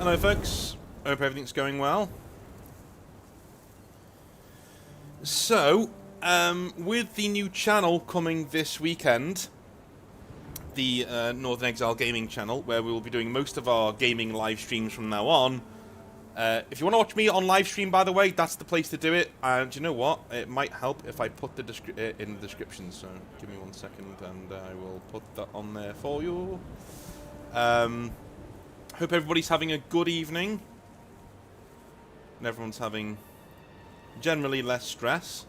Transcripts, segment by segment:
Hello folks, hope everything's going well. So, with the new channel coming this weekend, the Northern Exile Gaming channel, where we will be doing most of our gaming live streams from now on. If you want to watch me on live stream, by the way, that's the place to do it. And you know what? It might help if I put the in the description. So give me 1 second, and I will put that on there for you. Hope everybody's having a good evening. And everyone's having generally less stress.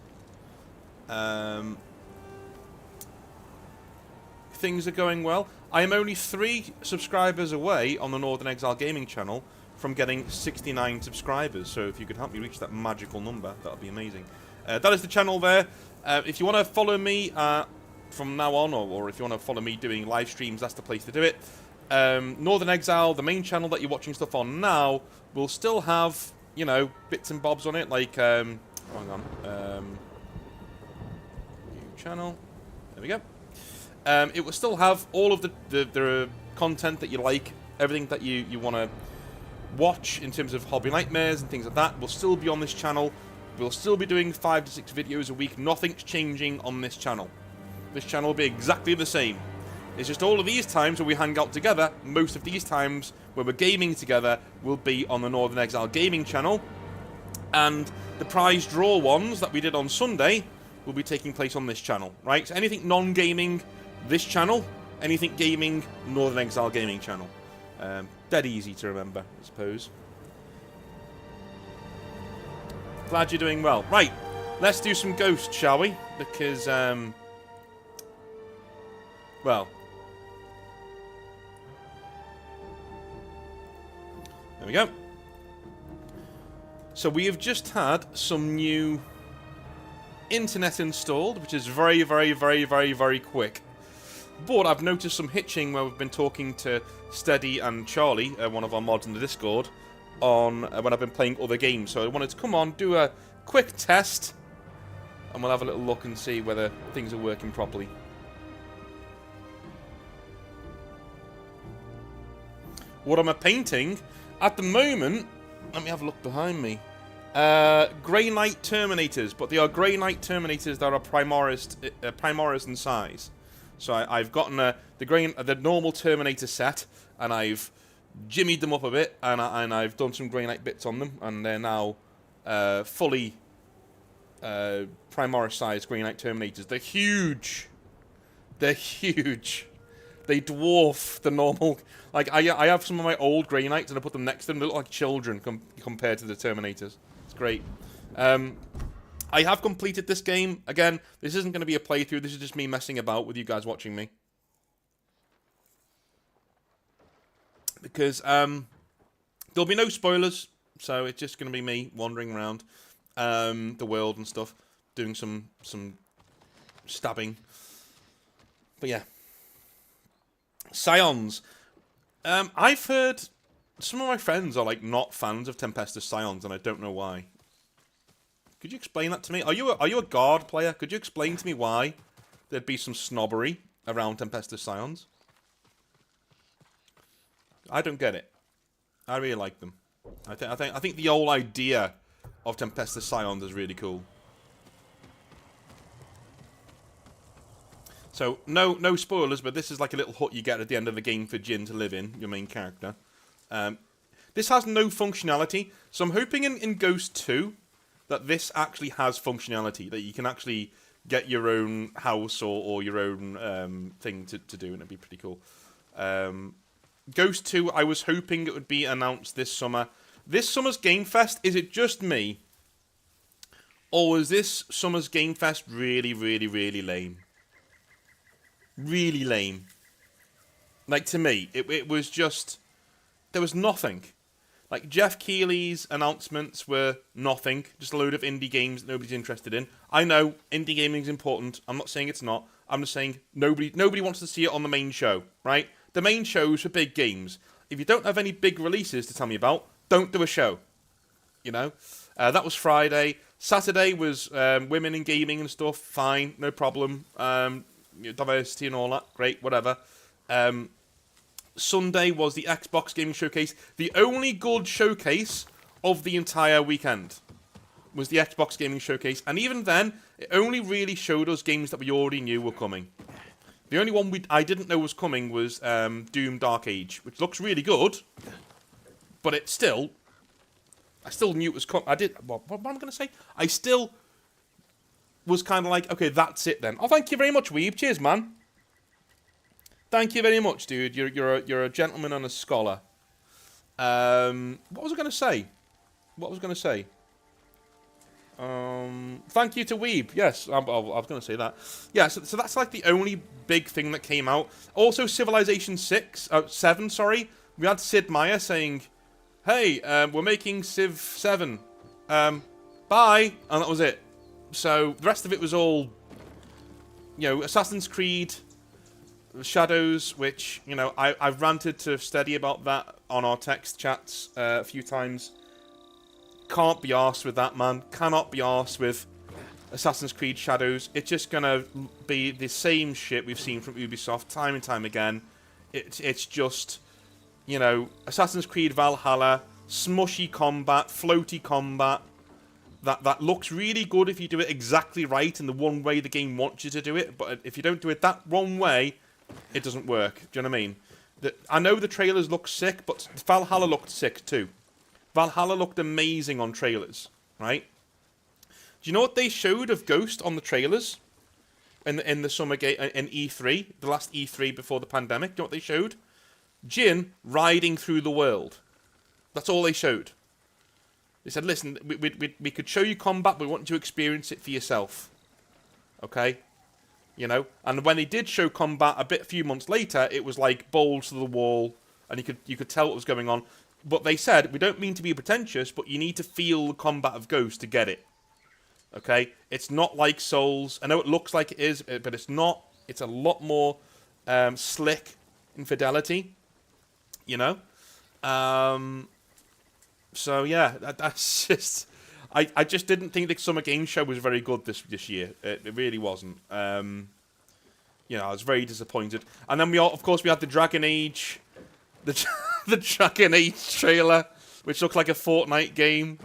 Things are going well. I am only 3 subscribers away on the Northern Exile Gaming channel from getting 69 subscribers. So if you could help me reach that magical number, that would be amazing. That is the channel there. If you want to follow me from now on, or if you want to follow me doing live streams, that's the place to do it. Northern Exile, the main channel that you're watching stuff on now, will still have, you know, bits and bobs on it, like, hang on, new channel, there we go. It will still have all of the content that you like, everything that you want to watch in terms of Hobby Nightmares and things like that will still be on this channel. We'll still be doing 5 to 6 videos a week. Nothing's changing on this channel. This channel will be exactly the same. It's just all of these times where we hang out together, most of these times where we're gaming together will be on the Northern Exile Gaming channel. And the prize draw ones that we did on Sunday will be taking place on this channel, right? So anything non-gaming, this channel. Anything gaming, Northern Exile Gaming channel. Dead easy to remember, I suppose. Glad you're doing well. Right, let's do some Ghost, shall we? Because, well, there we go. So we have just had some new internet installed, which is very, very, very, very, very quick. But I've noticed some hitching where we've been talking to Steady and Charlie, one of our mods in the Discord, on when I've been playing other games. So I wanted to come on, do a quick test, and we'll have a little look and see whether things are working properly. What am I painting? At the moment, let me have a look behind me. Grey Knight Terminators, but they are Grey Knight Terminators that are Primaris in size. So I've gotten the normal Terminator set, and I've jimmied them up a bit, and I've done some Grey Knight bits on them, and they're now fully Primaris size Grey Knight Terminators. They're huge. They're huge. They dwarf the normal. Like I have some of my old Grey Knights, and I put them next to them. They look like children compared to the Terminators. It's great. I have completed this game. Again, this isn't going to be a playthrough. This is just me messing about with you guys watching me. Because there'll be no spoilers, so it's just going to be me wandering around the world and stuff, doing some stabbing. But yeah. Scions. I've heard some of my friends are like not fans of Tempestus Scions, and I don't know why. Could you explain that to me? Are you a guard player? Could you explain to me why there'd be some snobbery around Tempestus Scions? I don't get it. I really like them. I think the whole idea of Tempestus Scions is really cool. So no spoilers, but this is like a little hut you get at the end of the game for Jin to live in, your main character. This has no functionality, so I'm hoping in Ghost 2 that this actually has functionality, that you can actually get your own house or your own thing to do, and it'd be pretty cool. Ghost 2, I was hoping it would be announced this summer. This summer's Game Fest, is it just me? Or was this summer's Game Fest really, really, really lame? Really lame. Like, to me, it was just... There was nothing. Like, Jeff Keighley's announcements were nothing. Just a load of indie games that nobody's interested in. I know, indie gaming's important. I'm not saying it's not. I'm just saying nobody wants to see it on the main show, right? The main show's for big games. If you don't have any big releases to tell me about, don't do a show. You know? That was Friday. Saturday was women in gaming and stuff. Fine, no problem. Diversity and all that. Great, whatever. Sunday was the Xbox Gaming Showcase. The only good showcase of the entire weekend was the Xbox Gaming Showcase. And even then, it only really showed us games that we already knew were coming. The only one I didn't know was coming was Doom Dark Age, which looks really good. But I still knew it was coming. What am I going to say? I still was kind of like, okay, that's it then. Oh, thank you very much, Weeb. Cheers, man. Thank you very much, dude. You're a gentleman and a scholar. What was I going to say? Thank you to Weeb. Yes, I was going to say that. Yeah, so that's like the only big thing that came out. Also, Civilization 7, sorry. We had Sid Meier saying, hey, we're making Civ 7. Bye. And that was it. So, the rest of it was all, Assassin's Creed, Shadows, which, I've ranted to Steady about that on our text chats a few times. Can't be arsed with that, man. Cannot be arsed with Assassin's Creed Shadows. It's just gonna be the same shit we've seen from Ubisoft time and time again. It's just, Assassin's Creed Valhalla, smushy combat, floaty combat, that looks really good if you do it exactly right in the one way the game wants you to do it, but if you don't do it that one way, it doesn't work. Do you know what I mean? I know the trailers look sick, but Valhalla looked sick too. Valhalla looked amazing on trailers, right? Do you know what they showed of Ghost on the trailers in the summer game in E3, the last E3 before the pandemic? Do you know what they showed? Jin riding through the world. That's all they showed. They said, listen, we could show you combat, but we want you to experience it for yourself. Okay? And when they did show combat a few months later, it was like balls to the wall, and you could tell what was going on. But they said, we don't mean to be pretentious, but you need to feel the combat of Ghost to get it. Okay? It's not like Souls. I know it looks like it is, but it's not. It's a lot more slick in fidelity. So yeah, that's just. I just didn't think the Summer Game Show was very good this year. It really wasn't. I was very disappointed. And then we had the Dragon Age, the Dragon Age trailer, which looked like a Fortnite game.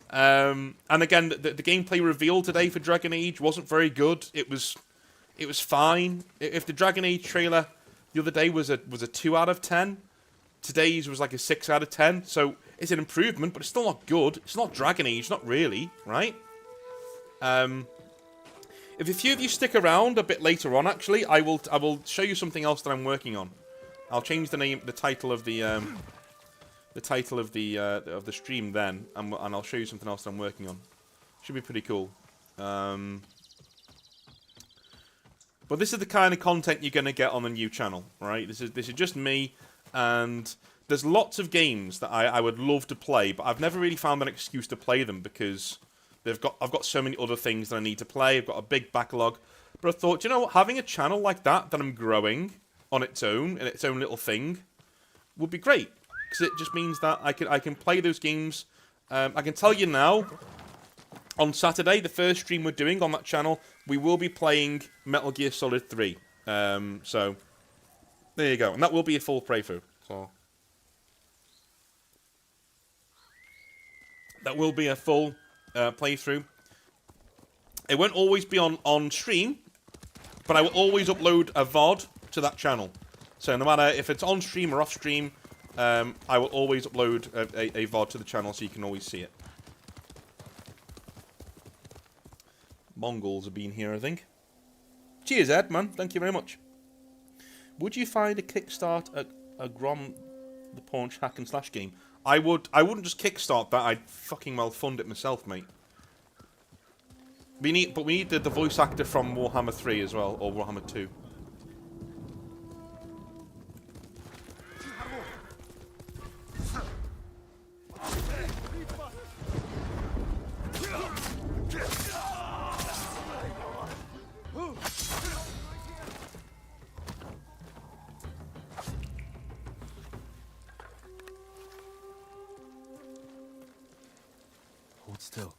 And again, the gameplay reveal today for Dragon Age wasn't very good. It was fine. If the Dragon Age trailer the other day was a 2 out of 10, today's was like a 6 out of 10. So it's an improvement, but it's still not good. It's not Dragon Age, not really, right? If a few of you stick around a bit later on, actually, I will show you something else that I'm working on. I'll change the title of the stream then, and I'll show you something else that I'm working on. Should be pretty cool. But this is the kind of content you're gonna get on the new channel, right? This is just me, and there's lots of games that I would love to play, but I've never really found an excuse to play them because I've got so many other things that I need to play. I've got a big backlog. But I thought, what, having a channel like that I'm growing on its own, in its own little thing, would be great. Because it just means that I can play those games. I can tell you now, on Saturday, the first stream we're doing on that channel, we will be playing Metal Gear Solid 3. So, there you go. And that will be a full playthrough. So, that will be a full playthrough. It won't always be on stream, but I will always upload a VOD to that channel. So no matter if it's on stream or off stream, I will always upload a VOD to the channel so you can always see it. Mongols have been here, I think. Cheers, Ed, man. Thank you very much. Would you find a kickstart a Grom the Paunch hack and slash game? I wouldn't just kickstart that. I'd fucking well fund it myself, mate. We need the voice actor from Warhammer 3 as well, or Warhammer 2. Hold still.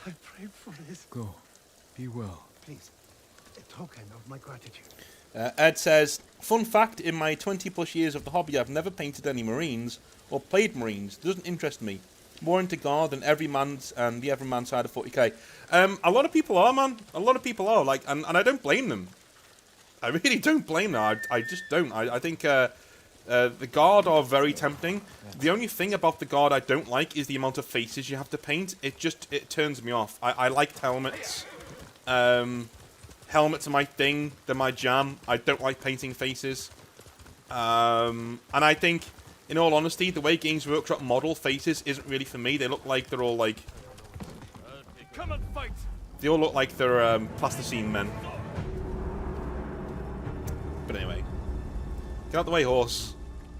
I prayed for this. Go. Be well. Please, token of my gratitude. Ed says, fun fact, in my 20 plus years of the hobby, I've never painted any Marines or played Marines. Doesn't interest me. More into God than every man's and the every man side of 40k. A lot of people are, man. A lot of people are, like, and I don't blame them. I really don't blame them. I just don't. I think the Guard are very tempting. The only thing about the Guard I don't like is the amount of faces you have to paint. It turns me off. I liked helmets. Helmets are my thing. They're my jam. I don't like painting faces. And I think, in all honesty, the way Games Workshop model faces isn't really for me. They look like they're all like... Come and fight. They all look like they're plasticine men. But anyway. Get out the way, horse.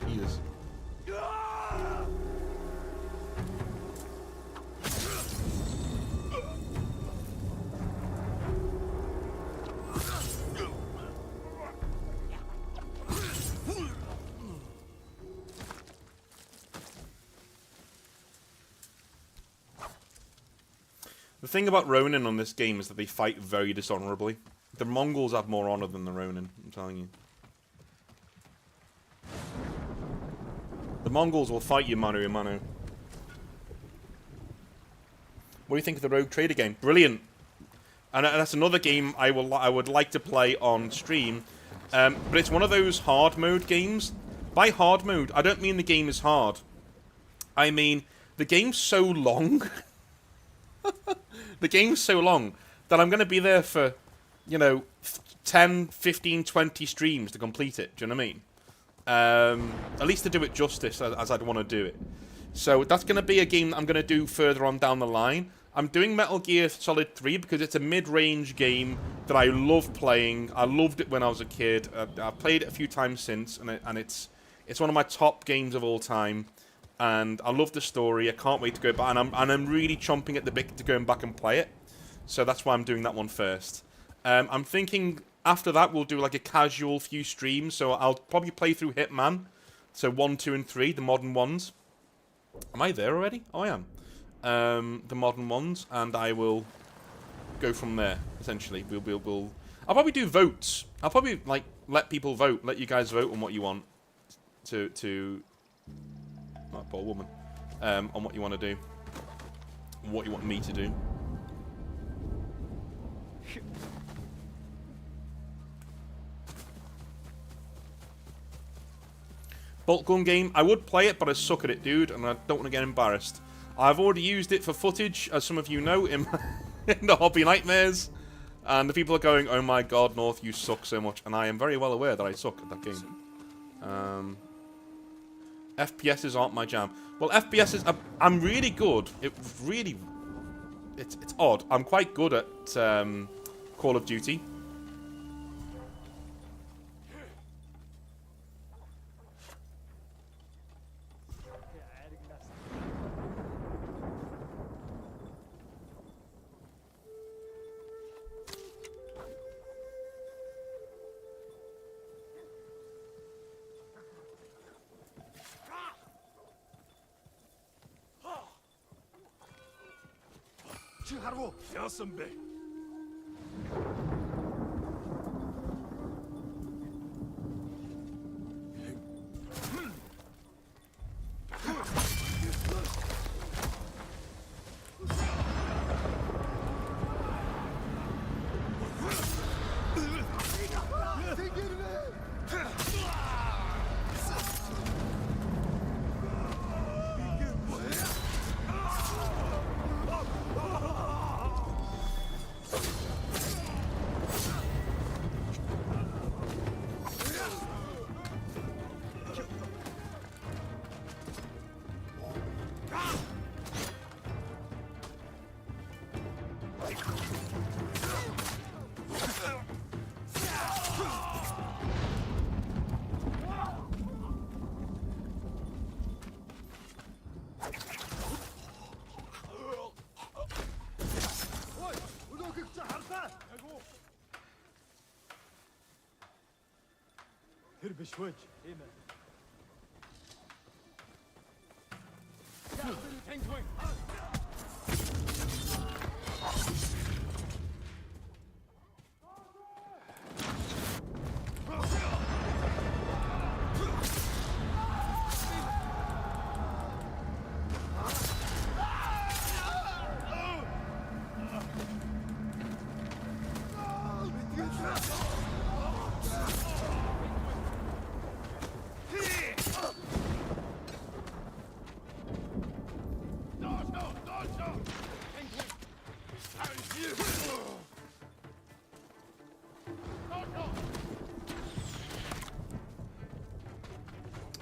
Jesus. The thing about Ronin on this game is that they fight very dishonorably. The Mongols have more honor than the Ronin, I'm telling you. The Mongols will fight you mano a mano. What do you think of the Rogue Trader game? Brilliant. And that's another game I would like to play on stream. But it's one of those hard mode games. By hard mode, I don't mean the game is hard. I mean, the game's so long. The game's so long that I'm going to be there for, you know, 10, 15, 20 streams to complete it. Do you know what I mean? At least to do it justice as I'd want to do it. So that's going to be a game that I'm going to do further on down the line. I'm doing Metal Gear Solid 3 because it's a mid-range game that I love playing. I loved it when I was a kid. I've played it a few times since, and it's one of my top games of all time. And I love the story. I can't wait to go back, and I'm really chomping at the bit to go back and play it. So that's why I'm doing that one first. I'm thinking after that we'll do like a casual few streams. So I'll probably play through Hitman. So 1, 2, and 3, the modern ones. Am I there already? Oh, I am. The modern ones, and I will go from there. Essentially, we'll. I'll probably do votes. I'll probably like let people vote. Let you guys vote on what you want to. That poor woman. On what you want to do. What you want me to do. Bolt gun game. I would play it, but I suck at it, dude, and I don't want to get embarrassed. I've already used it for footage, as some of you know, in the Hobby Nightmares. And the people are going, oh my god, North, you suck so much. And I am very well aware that I suck at that game. FPSs aren't my jam. Well, FPSs, I'm really good. It's odd. I'm quite good at Call of Duty. بشوج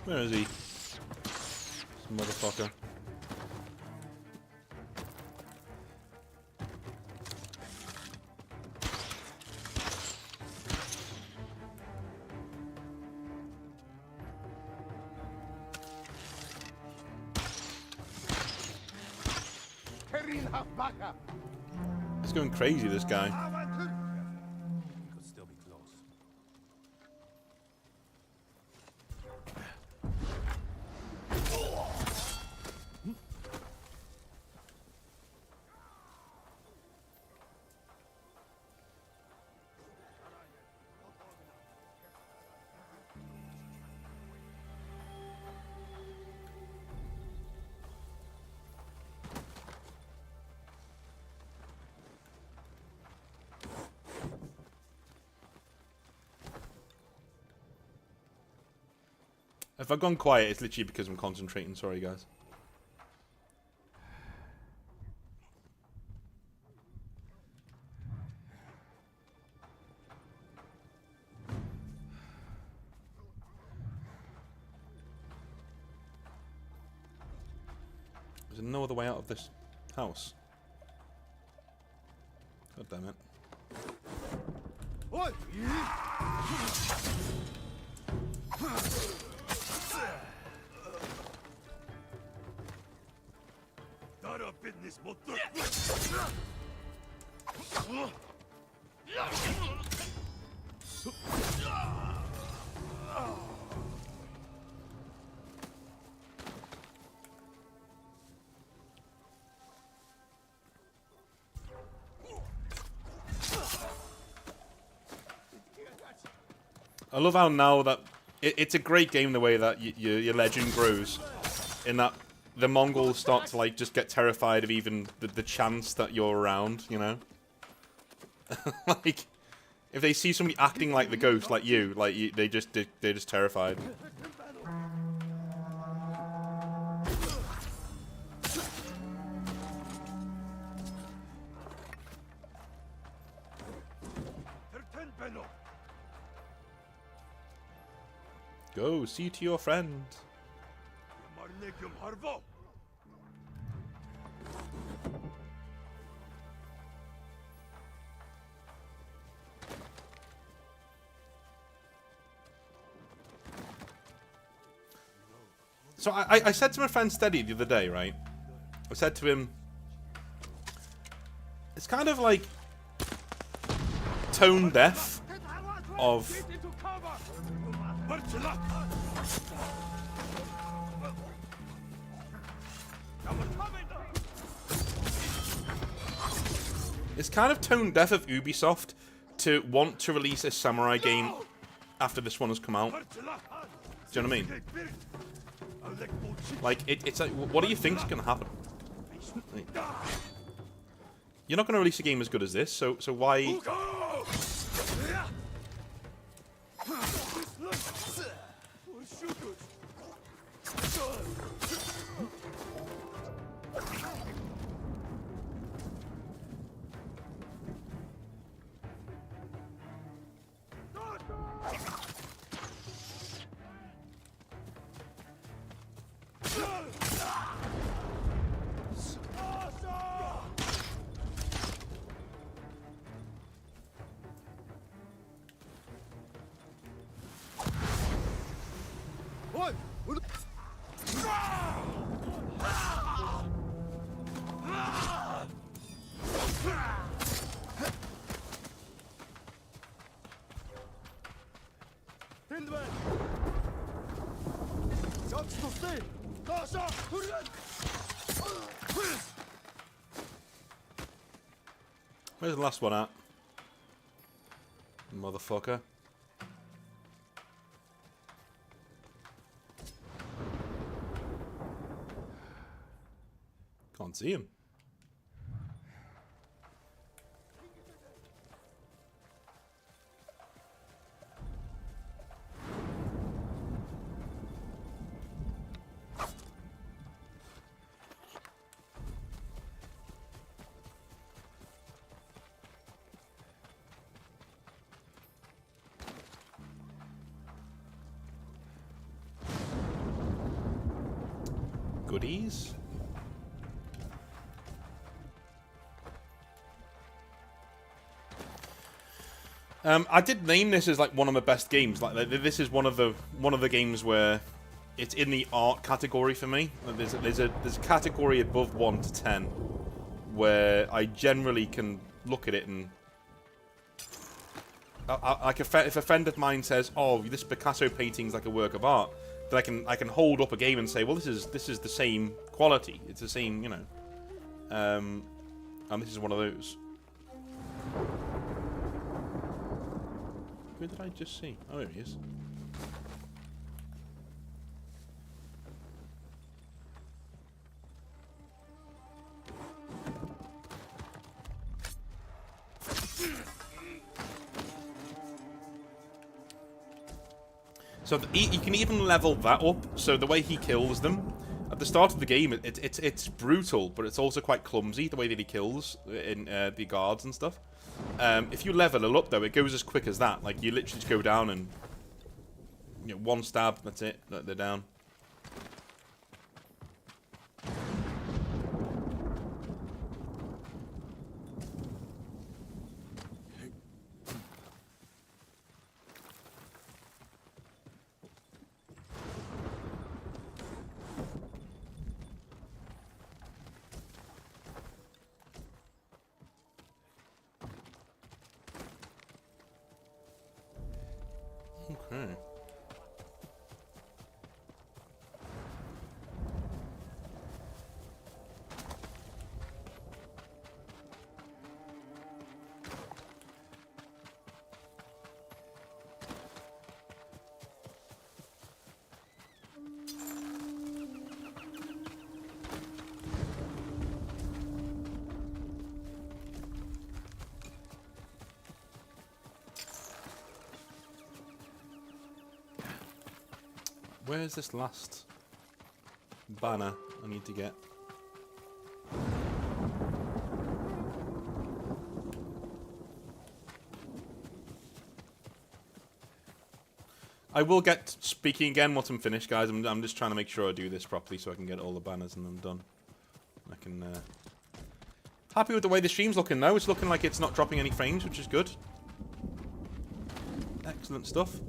Where is he? This motherfucker. He's going crazy, this guy. Could still be close. If I've gone quiet, it's literally because I'm concentrating. Sorry, guys. There's no other way out of this house. God damn it. What? Not up in this motor. I love how now that it's a great game the way that your legend grows, in that the Mongols start to like just get terrified of even the chance that you're around, you know. Like if they see somebody acting like the ghost, like you, they're just terrified. Go, see to your friend. So I said to my friend Steady the other day, right? I said to him, it's kind of like tone deaf of it's kind of tone deaf of Ubisoft to want to release a samurai game after this one has come out. Do you know what I mean? Like, it's like, what do you think's gonna happen? Like, you're not gonna release a game as good as this, so why? Where's the last one at? Motherfucker. Can't see him. goodies. I did name this as like one of my best games. Like this is one of the games where it's in the art category for me. There's a category above 1 to 10 where I generally can look at it and like if a friend of mine says, "Oh, this Picasso painting's like a work of art," then I can hold up a game and say, "Well, this is the same quality. It's the same, you know." And this is one of those. Who did I just see? Oh, there he is. So you can even level that up. So the way he kills them at the start of the game, it's brutal, but it's also quite clumsy the way that he kills in the guards and stuff. If you level it up though, it goes as quick as that. Like you literally just go down and one stab, that's it. They're down. Okay. Where's this last banner I need to get? I will get speaking again once I'm finished, guys. I'm just trying to make sure I do this properly so I can get all the banners and I'm done. I can... Happy with the way the stream's looking though. It's looking like it's not dropping any frames, which is good. Excellent stuff.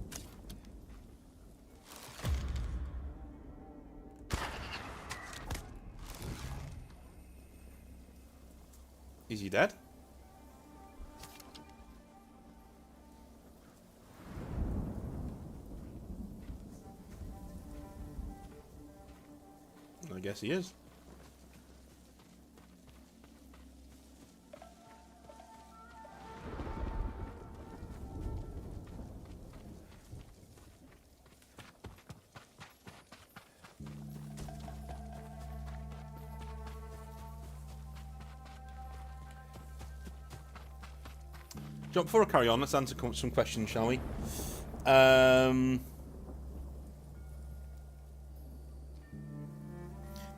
Is he dead? I guess he is. Jump before I carry on, let's answer some questions, shall we?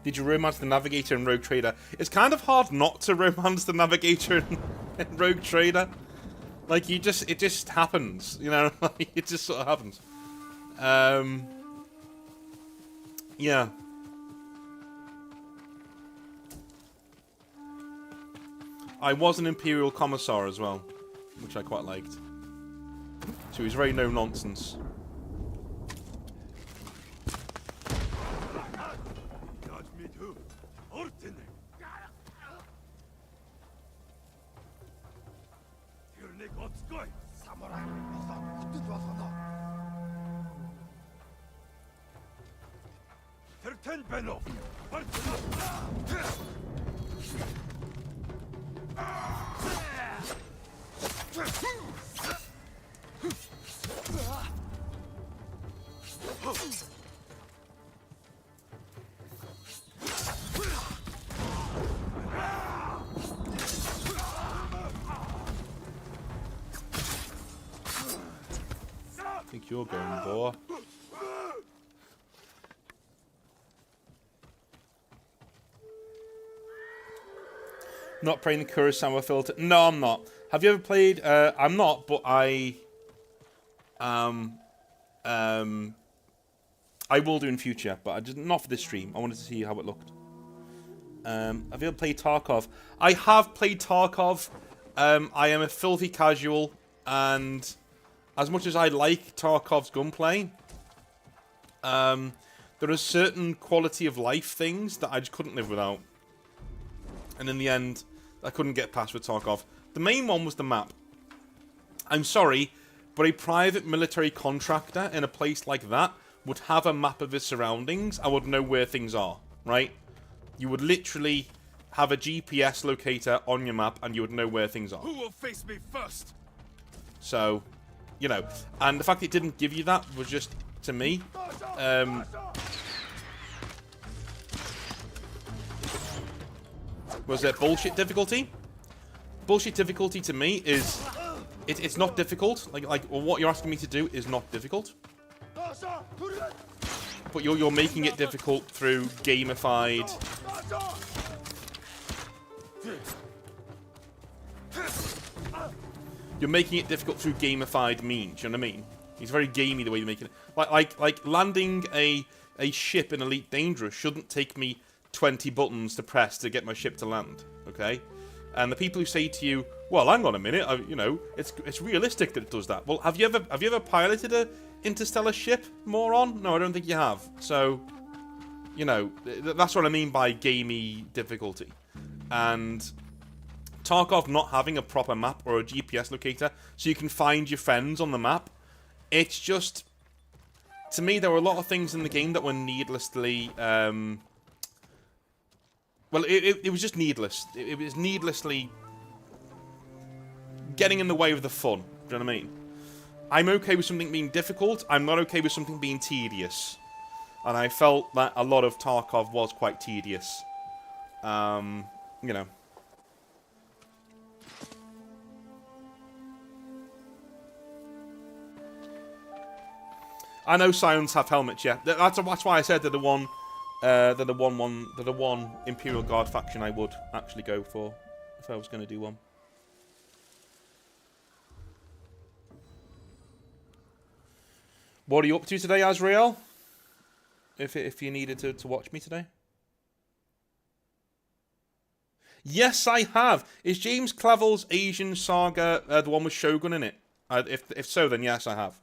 Did you romance the Navigator and Rogue Trader? It's kind of hard not to romance the Navigator and Rogue Trader. Like, it just happens, you know? It just sort of happens. Yeah. I was an Imperial Commissar as well, which I quite liked. So he's very no-nonsense. I think you're going, boy. Not playing the Kurosawa filter. No, I'm not. Have you ever played? I'm not, but I will do in future, but not for this stream. I wanted to see how it looked. Have you ever played Tarkov? I have played Tarkov. I am a filthy casual, and as much as I like Tarkov's gunplay, there are certain quality of life things that I just couldn't live without. And in the end, I couldn't get past with Tarkov. The main one was the map. I'm sorry, but a private military contractor in a place like that would have a map of his surroundings and would know where things are, right? You would literally have a GPS locator on your map and you would know where things are. Who will face me first? So, you know, and the fact it didn't give you that was just, to me, was it bullshit difficulty? Bullshit difficulty to me is, it's not difficult. Like well, what you're asking me to do is not difficult. But you're making it difficult through gamified. You're making it difficult through gamified means. You know what I mean? It's very gamey the way you're making it. Like landing a ship in Elite Dangerous shouldn't take me 20 buttons to press to get my ship to land. Okay, and the people who say to you, "Well, hang on a minute, you know, it's realistic that it does that." Well, have you ever piloted a interstellar ship, moron? No, I don't think you have. So, you know, that's what I mean by gamey difficulty. And Tarkov not having a proper map or a GPS locator so you can find your friends on the map, it's just, to me, there were a lot of things in the game that were needlessly, well, it was just needless. It was needlessly getting in the way of the fun. Do you know what I mean? I'm okay with something being difficult. I'm not okay with something being tedious. And I felt that a lot of Tarkov was quite tedious. You know. I know Scions have helmets, yeah. That's why I said they're the one Imperial Guard faction I would actually go for if I was going to do one. What are you up to today, Azrael? If you needed to watch me today. Yes, I have. Is James Clavell's Asian Saga the one with Shogun in it? If so, then yes, I have.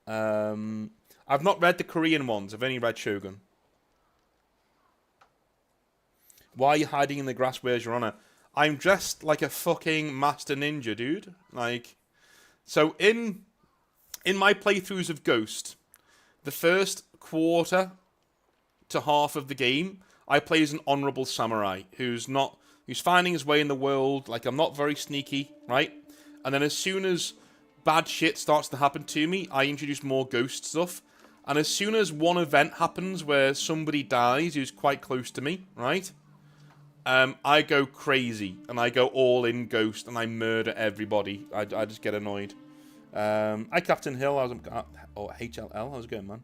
I've not read the Korean ones. I've only read Shogun. Why are you hiding in the grass? Where's your honor? I'm dressed like a fucking master ninja, dude. Like, so in my playthroughs of Ghost, the first quarter to half of the game, I play as an honourable samurai who's finding his way in the world. Like, I'm not very sneaky, right? And then as soon as bad shit starts to happen to me, I introduce more Ghost stuff. And as soon as one event happens where somebody dies who's quite close to me, right? I go crazy and I go all in Ghost and I murder everybody. I just get annoyed. Hi, Captain Hill. Or HLL. How's it going, man?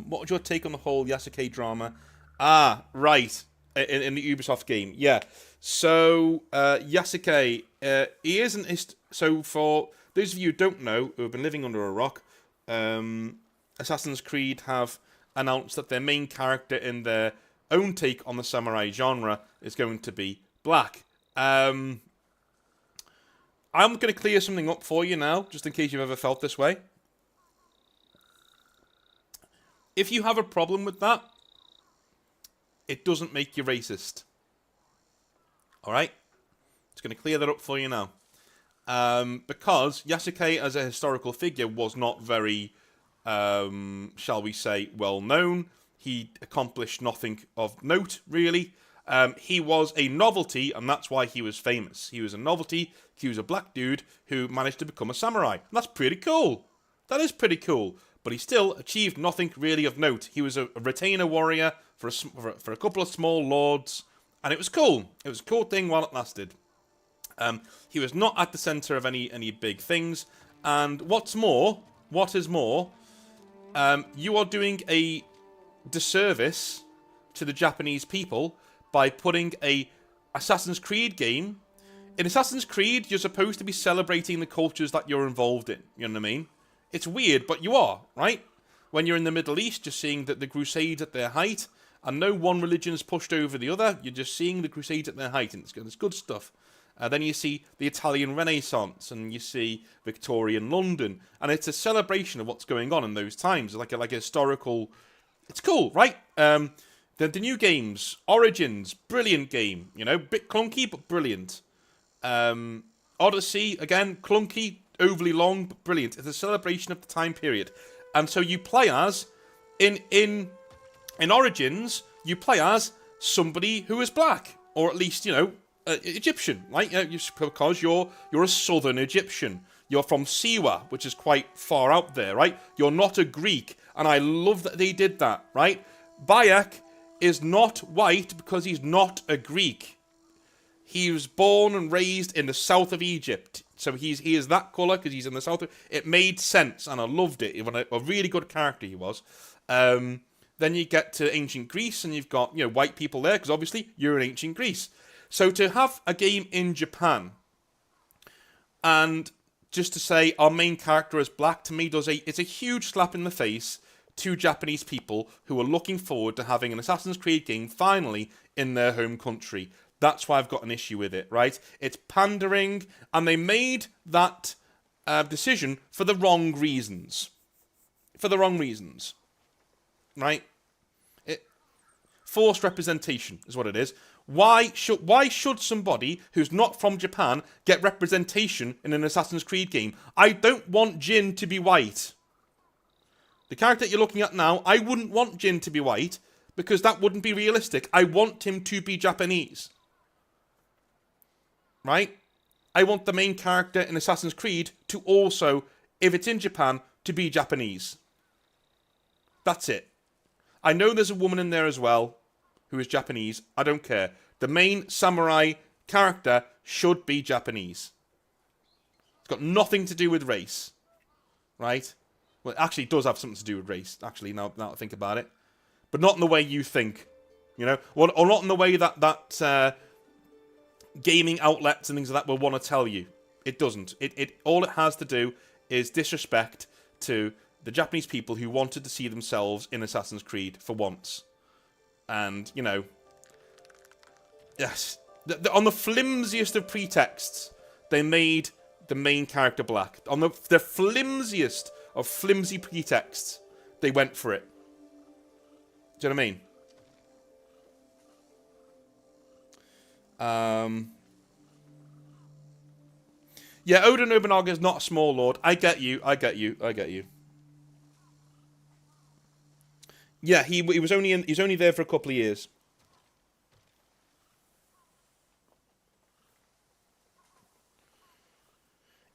What was your take on the whole Yasuke drama? Ah, right. In the Ubisoft game. Yeah. So, Yasuke, he isn't... So, for those of you who don't know, who have been living under a rock, Assassin's Creed have announced that their main character in their own take on the samurai genre is going to be black. I'm going to clear something up for you now, just in case you've ever felt this way. If you have a problem with that, it doesn't make you racist. Alright? Just going to clear that up for you now. Because Yasuke as a historical figure was not very, shall we say, well known. He accomplished nothing of note, really. He was a novelty, and that's why he was famous. He was a novelty. He was a black dude who managed to become a samurai. And that's pretty cool. That is pretty cool. But he still achieved nothing really of note. He was a retainer warrior for a couple of small lords, and it was cool. It was a cool thing while it lasted. He was not at the center of any big things. And what is more, you are doing a disservice to the Japanese people by putting a Assassin's Creed game. In Assassin's Creed, you're supposed to be celebrating the cultures that you're involved in. You know what I mean? It's weird, but you are, right? When you're in the Middle East, you're seeing that the Crusades at their height, and no one religion is pushed over the other. You're just seeing the Crusades at their height, and it's good stuff. Then you see the Italian Renaissance, and you see Victorian London, and it's a celebration of what's going on in those times, like a historical. It's cool, right? The new games, Origins, brilliant game. You know, bit clunky but brilliant. Odyssey, again, clunky, overly long but brilliant. It's a celebration of the time period. And so you play as, in Origins, you play as somebody who is black. Or at least, you know, Egyptian, right? Because you're a southern Egyptian. You're from Siwa, which is quite far out there, right? You're not a Greek. And I love that they did that, right? Bayek is not white because he's not a Greek. He was born and raised in the south of Egypt. So he is that colour because he's in the south. It made sense, and I loved it. He was a really good character, he was. Then you get to ancient Greece, and you've got, you know, white people there, because obviously you're in ancient Greece. So to have a game in Japan, and just to say our main character is black, to me it's a huge slap in the face to Japanese people who are looking forward to having an Assassin's Creed game finally in their home country. That's why I've got an issue with it, right? It's pandering, and they made that decision for the wrong reasons. For the wrong reasons, right? Forced representation is what it is. Why should somebody who's not from Japan get representation in an Assassin's Creed game? I don't want Jin to be white. The character that you're looking at now, I wouldn't want Jin to be white, because that wouldn't be realistic. I want him to be Japanese. Right? I want the main character in Assassin's Creed to also, if it's in Japan, to be Japanese. That's it. I know there's a woman in there as well who is Japanese. I don't care. The main samurai character should be Japanese. It's got nothing to do with race. Right? Well, it actually does have something to do with race, actually, now I think about it. But not in the way you think. You know? Or not in the way that gaming outlets and things like that will want to tell you. It doesn't. All it has to do is disrespect to the Japanese people who wanted to see themselves in Assassin's Creed for once. And, you know, yes, on the flimsiest of pretexts, they made the main character black. On the flimsiest of flimsy pretexts, they went for it. Do you know what I mean? Yeah, Oda Nobunaga is not a small lord. I get you. Yeah, he was only there for a couple of years.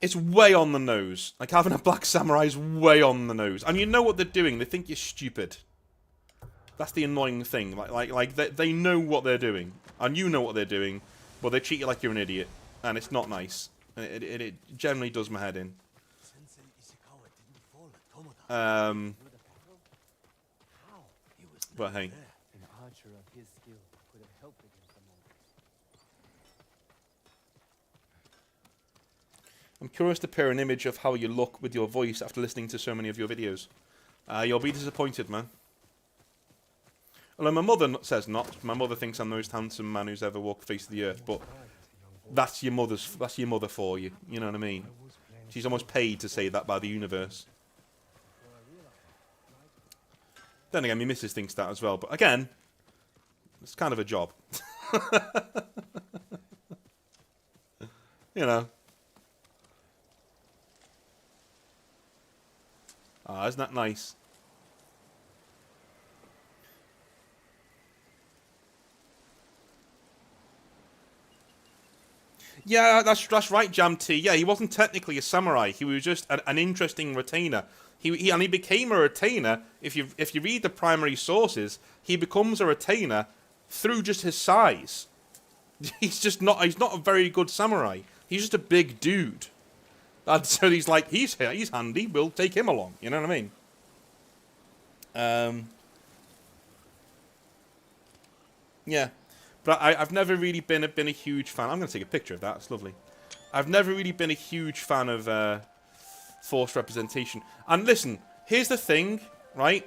It's way on the nose. Like, having a black samurai is way on the nose. And you know what they're doing. They think you're stupid. That's the annoying thing. Like they know what they're doing. And you know what they're doing. But they treat you like you're an idiot. And it's not nice. It generally does my head in. But hey. I'm curious to pair an image of how you look with your voice after listening to so many of your videos. You'll be disappointed, man. Although my mother says not. My mother thinks I'm the most handsome man who's ever walked the face of the earth, but that's your mother for you. You know what I mean? She's almost paid to say that by the universe. Then again, my missus thinks that as well. But again, it's kind of a job. You know. Ah, isn't that nice? Yeah, that's right, Jam T. Yeah, he wasn't technically a samurai. He was just an interesting retainer. He became a retainer. If you read the primary sources, he becomes a retainer through just his size. He's not a very good samurai. He's just a big dude. And so he's like, he's handy. We'll take him along. You know what I mean? Yeah. But I've never really been a huge fan. I'm going to take a picture of that. It's lovely. I've never really been a huge fan of forced representation. And listen, here's the thing, right?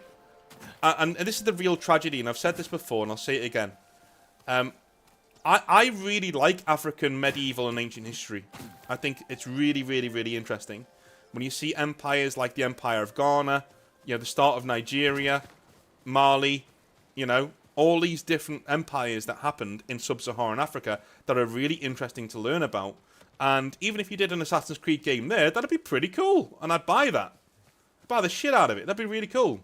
And this is the real tragedy, and I've said this before, and I'll say it again. I really like African medieval and ancient history. I think it's really, really, really interesting. When you see empires like the Empire of Ghana, you know, the start of Nigeria, Mali, you know, all these different empires that happened in sub-Saharan Africa that are really interesting to learn about. And even if you did an Assassin's Creed game there, that'd be pretty cool. And I'd buy that. I'd buy the shit out of it. That'd be really cool.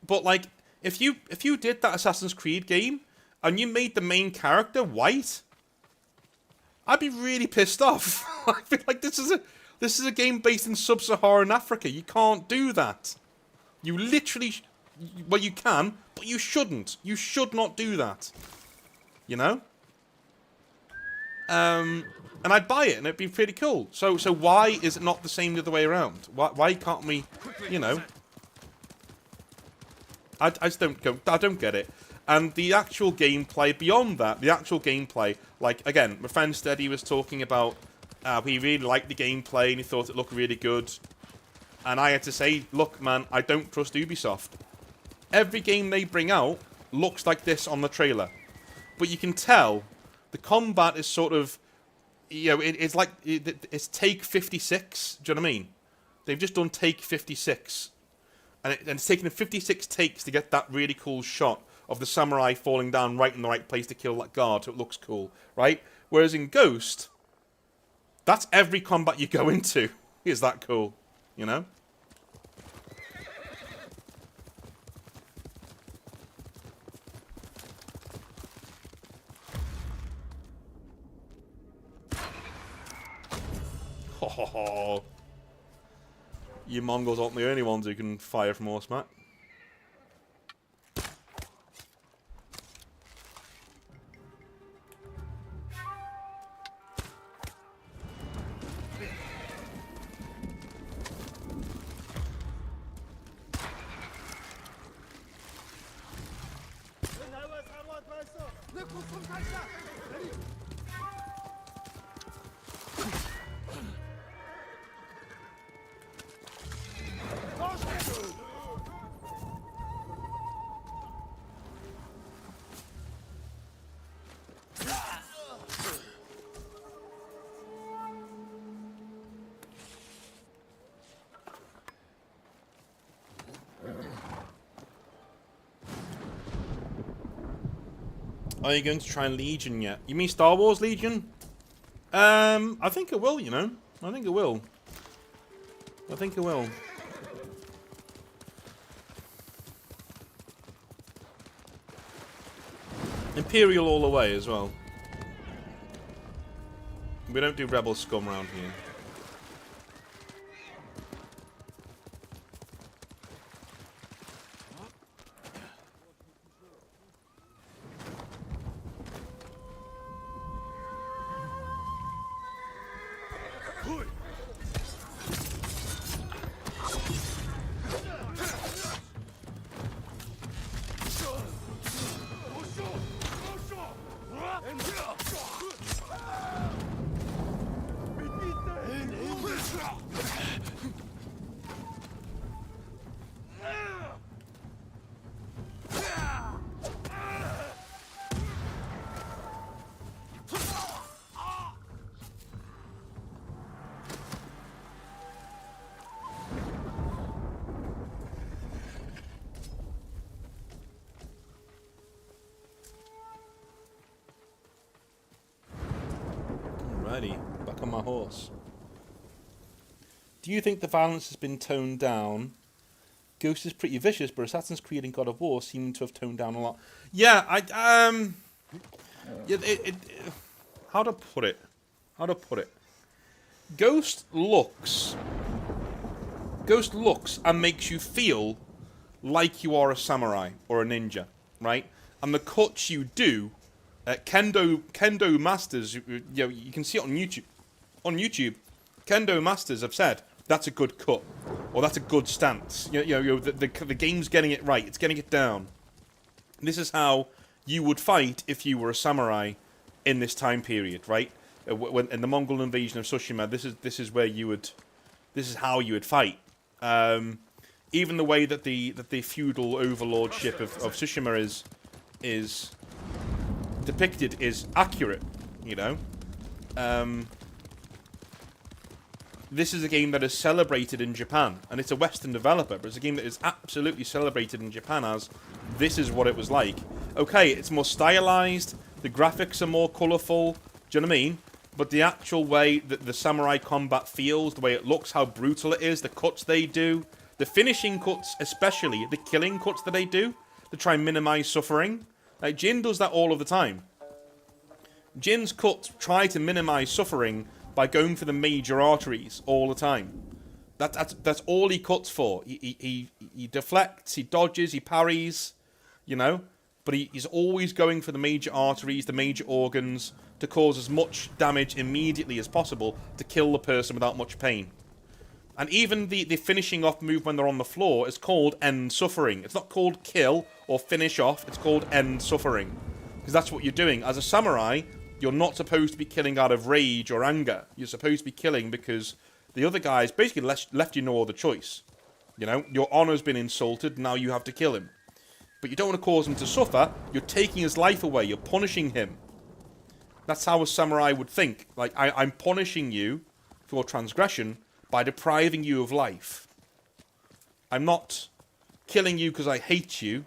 But, like, if you did that Assassin's Creed game and you made the main character white, I'd be really pissed off. I feel like this is a game based in sub-Saharan Africa. You can't do that. You literally... Well, you can, but you shouldn't. You should not do that. You know? And I'd buy it, and it'd be pretty cool. So why is it not the same the other way around? Why can't we, you know... I just don't get it. And the actual gameplay, beyond that, the actual gameplay, like, again, my friend Steady was talking about he really liked the gameplay and he thought it looked really good. And I had to say, look, man, I don't trust Ubisoft. Every game they bring out looks like this on the trailer. But you can tell the combat is sort of, you know, it's like, it's Take 56, do you know what I mean? They've just done Take 56. And it's taken 56 takes to get that really cool shot of the samurai falling down right in the right place to kill that guard, so it looks cool, right? Whereas in Ghost, that's every combat you go into is that cool, you know? Ho ho ho. You Mongols aren't the only ones who can fire from horseback. Are you going to try Legion yet? You mean Star Wars Legion? I think it will, you know. I think it will. I think it will. Imperial all the way as well. We don't do Rebel scum around here. Back on my horse. Do you think the violence has been toned down? Ghost is pretty vicious, but Assassin's Creed and God of War seem to have toned down a lot. Yeah, how to put it? Ghost looks and makes you feel like you are a samurai or a ninja, right? And the cuts you do, Kendo masters, you know, you can see it on YouTube. On YouTube, Kendo masters have said that's a good cut, or that's a good stance. You know, the game's getting it right. It's getting it down. This is how you would fight if you were a samurai in this time period, right? When in the Mongol invasion of Tsushima, this is where you would, this is how you would fight. Even the way that the feudal overlordship of Tsushima is depicted is accurate. You know, this is a game that is celebrated in Japan, and it's a Western developer, but it's a game that is absolutely celebrated in Japan as this is what it was like. Okay, it's more stylized, the graphics are more colourful, do you know what I mean? But the actual way that the samurai combat feels, the way it looks, how brutal it is, the cuts they do, the finishing cuts especially, the killing cuts that they do, to try and minimise suffering. Like, Jin does that all of the time. Jin's cuts try to minimise suffering by going for the major arteries all the time. That's all he cuts for. He deflects, he dodges, he parries, you know, but he's always going for the major arteries, the major organs, to cause as much damage immediately as possible to kill the person without much pain. And even the finishing off move when they're on the floor is called end suffering. It's not called kill or finish off, it's called end suffering. Because that's what you're doing. As a samurai, you're not supposed to be killing out of rage or anger. You're supposed to be killing because the other guy's basically left you no other choice. You know, your honor's been insulted, now you have to kill him. But you don't want to cause him to suffer, you're taking his life away, you're punishing him. That's how a samurai would think. Like, I'm punishing you for transgression by depriving you of life. I'm not killing you because I hate you.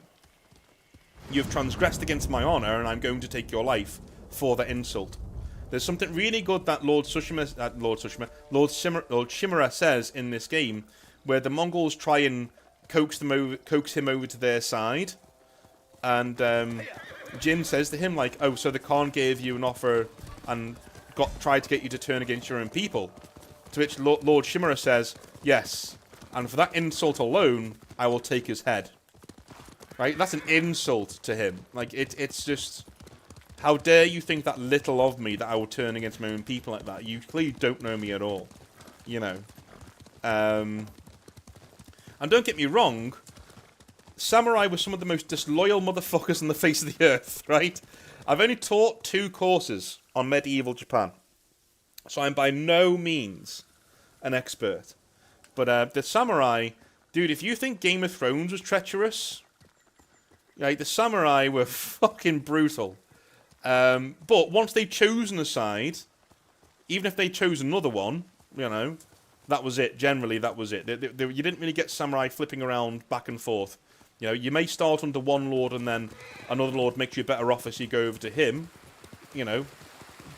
You've transgressed against my honor, and I'm going to take your life for that insult. There's something really good that Lord Shimura says in this game, where the Mongols try and coax him over to their side, and Jin says to him, like, oh, so the Khan gave you an offer and tried to get you to turn against your own people. To which Lord Shimura says, yes, and for that insult alone, I will take his head. Right? That's an insult to him. Like, it's just, how dare you think that little of me that I will turn against my own people like that? You clearly don't know me at all. You know. And don't get me wrong, samurai were some of the most disloyal motherfuckers on the face of the earth, right? I've only taught 2 courses on medieval Japan, so I'm by no means an expert. But the samurai, dude, if you think Game of Thrones was treacherous, like, the samurai were fucking brutal. But once they'd chosen a side, even if they chose another one, you know, that was it. Generally, that was it. You didn't really get samurai flipping around back and forth. You know, you may start under one lord and then another lord makes you a better offer, so you go over to him. You know,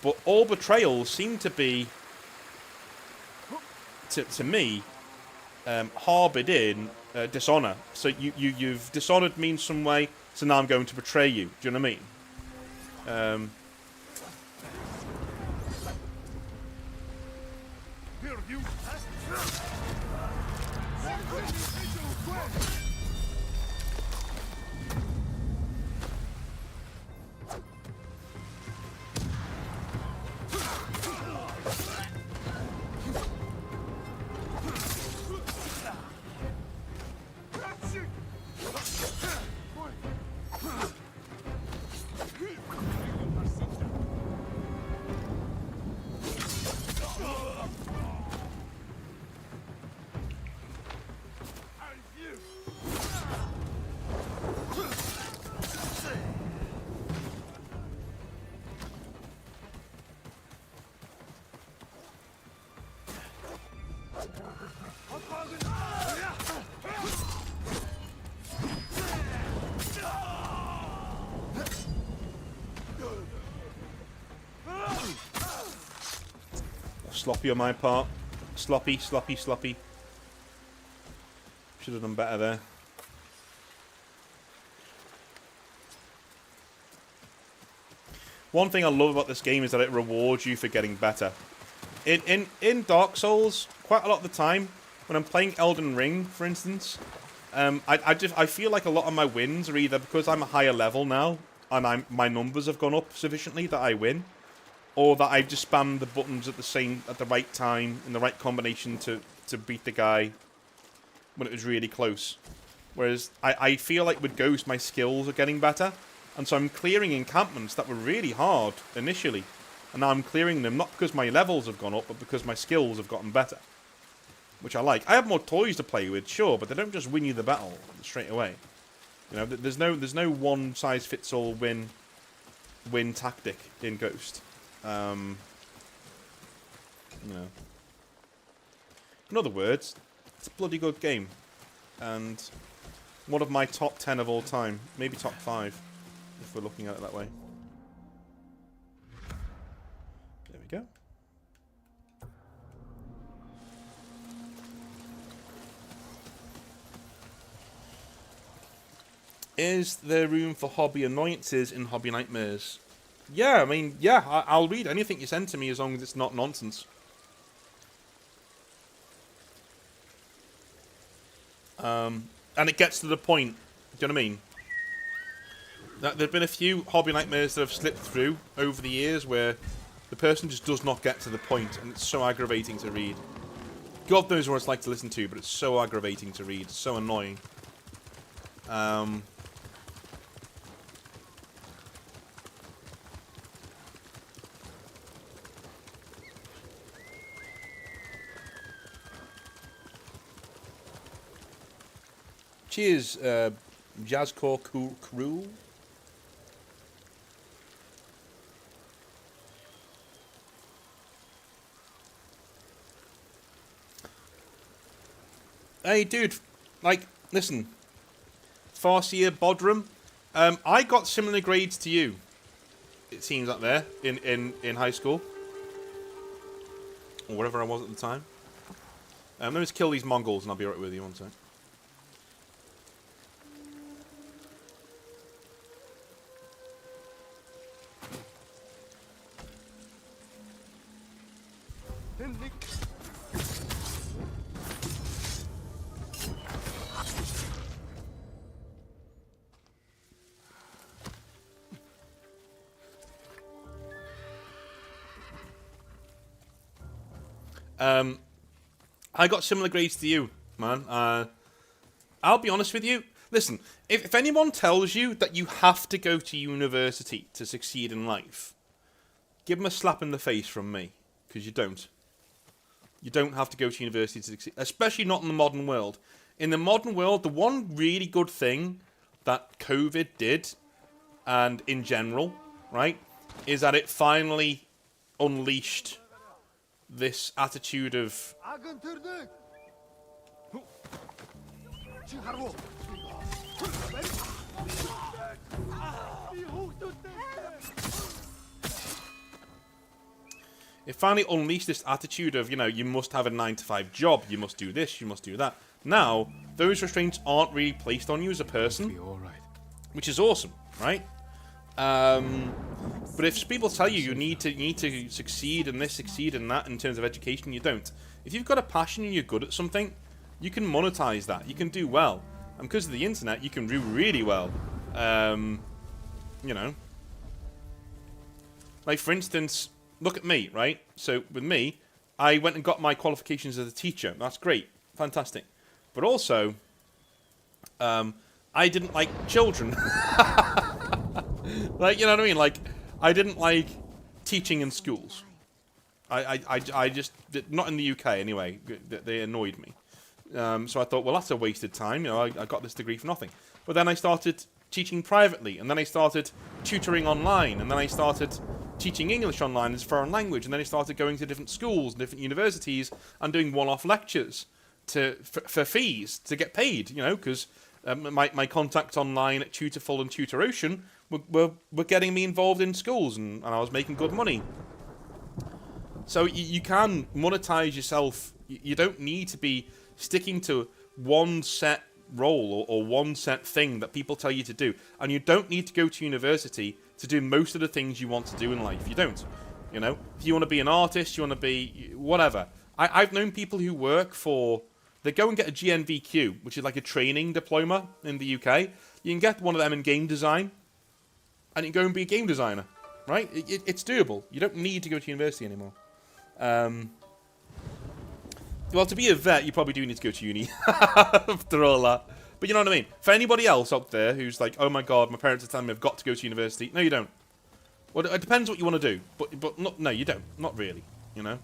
but all betrayals seem to be, to me, harboured in dishonor. So you've dishonored me in some way, so now I'm going to betray you. Do you know what I mean? Sloppy on my part. Sloppy. Should have done better there. One thing I love about this game is that it rewards you for getting better. In Dark Souls, quite a lot of the time, when I'm playing Elden Ring, for instance, I feel like a lot of my wins are either because I'm a higher level now, and my numbers have gone up sufficiently that I win, or that I just spam the buttons at the right time, in the right combination to beat the guy when it was really close. Whereas I feel like with Ghost, my skills are getting better, and so I'm clearing encampments that were really hard initially. And now I'm clearing them, not because my levels have gone up, but because my skills have gotten better. Which I like. I have more toys to play with, sure, but they don't just win you the battle straight away. You know, there's no one-size-fits-all win tactic in Ghost. You know. In other words, it's a bloody good game. And one of my top 10 of all time. Maybe top 5, if we're looking at it that way. There we go. Is there room for hobby annoyances in Hobby Nightmares? Yeah, I mean, yeah, I'll read anything you send to me as long as it's not nonsense. And it gets to the point, do you know what I mean? There have been a few Hobby Nightmares that have slipped through over the years where the person just does not get to the point, and it's so aggravating to read. God knows what it's like to listen to, but it's so aggravating to read. It's so annoying. Cheers, Jazzcore Crew. Hey, dude, like, listen. Farseer Bodrum, I got similar grades to you, it seems up there, in high school. Or whatever I was at the time. Let me just kill these Mongols and I'll be right with you one sec. I got similar grades to you, man. I'll be honest with you. Listen, if anyone tells you that you have to go to university to succeed in life, give them a slap in the face from me, because you don't. You don't have to go to university to succeed, especially not in the modern world. In the modern world, the one really good thing that COVID did, and in general, right, is that it finally unleashed this attitude of it finally unleashed this attitude of, you know, you must have a 9-to-5 job, you must do this, you must do that. Now, those restraints aren't really placed on you as a person, which is awesome, right? But if people tell you you need to succeed in this, succeed in that in terms of education, you don't. If you've got a passion and you're good at something, you can monetize that. You can do well. And because of the internet, you can do really well. You know. Like, for instance, look at me, right? So, with me, I went and got my qualifications as a teacher. That's great. Fantastic. But also, I didn't like children. Like, you know what I mean? Like, I didn't like teaching in schools. I just, not in the UK anyway, they annoyed me. So I thought, well, that's a wasted time. You know, I got this degree for nothing. But then I started teaching privately, and then I started tutoring online, and then I started teaching English online as a foreign language, and then I started going to different schools, different universities, and doing one-off lectures for fees to get paid, you know, because my contacts online at Tutorful and Tutor-Ocean were getting me involved in schools, and I was making good money. So you can monetize yourself. You don't need to be sticking to one set role or one set thing that people tell you to do. And you don't need to go to university to do most of the things you want to do in life. You don't. You know, if you want to be an artist, you want to be whatever. I've known people who work for... They go and get a GNVQ, which is like a training diploma in the UK. You can get one of them in game design, and you can go and be a game designer, right? It's doable. You don't need to go to university anymore. Well, to be a vet, you probably do need to go to uni after all that. But you know what I mean? For anybody else out there who's like, oh my god, my parents are telling me I've got to go to university. No, you don't. Well, it depends what you want to do, but not, no, you don't. Not really, you know?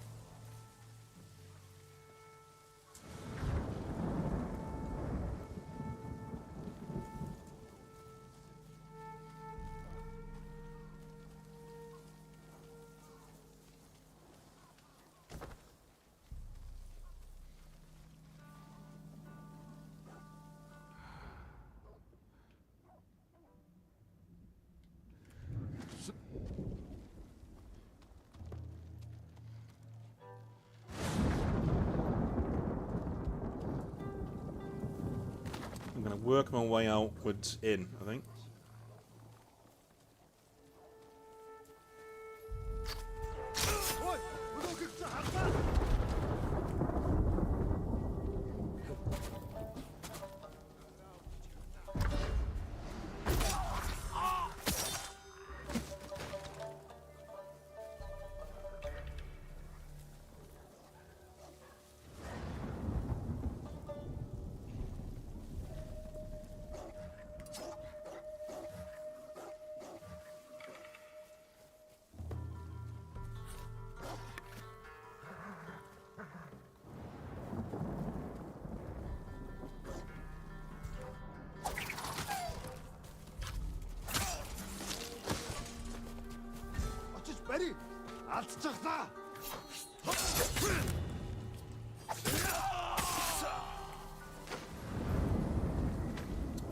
I'm going to work my way outwards in, I think.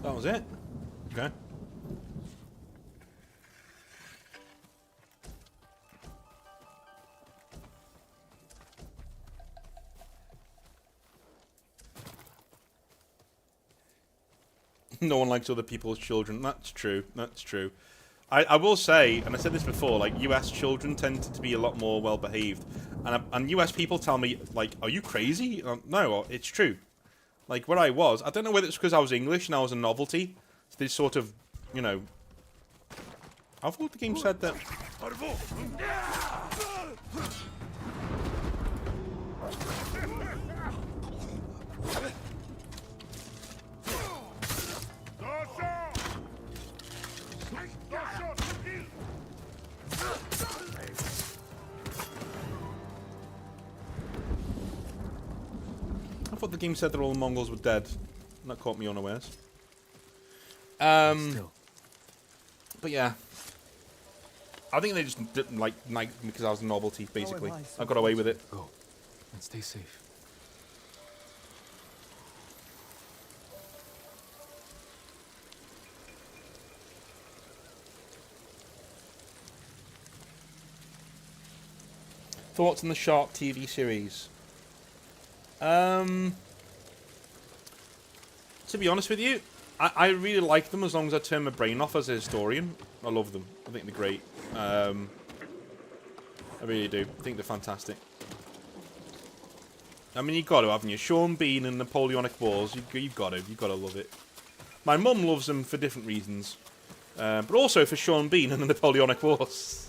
That was it? Okay. No one likes other people's children. That's true. That's true. I will say, and I said this before, like, US children tend to be a lot more well-behaved. And US people tell me, like, are you crazy? No, it's true. Like, where I was, I don't know whether it's because I was English and I was a novelty. So they sort of, you know... I thought the game said that... I thought the game said that all the Mongols were dead. And that caught me unawares. But yeah. I think they just didn't like because I was a novelty, basically. I got away with it. Go and stay safe. Thoughts on the Shark TV series? To be honest with you, I really like them as long as I turn my brain off as a historian. I love them. I think they're great. I really do. I think they're fantastic. I mean, you've got to, haven't you? Sean Bean and Napoleonic Wars. You've got to love it. My mum loves them for different reasons, but also for Sean Bean and the Napoleonic Wars.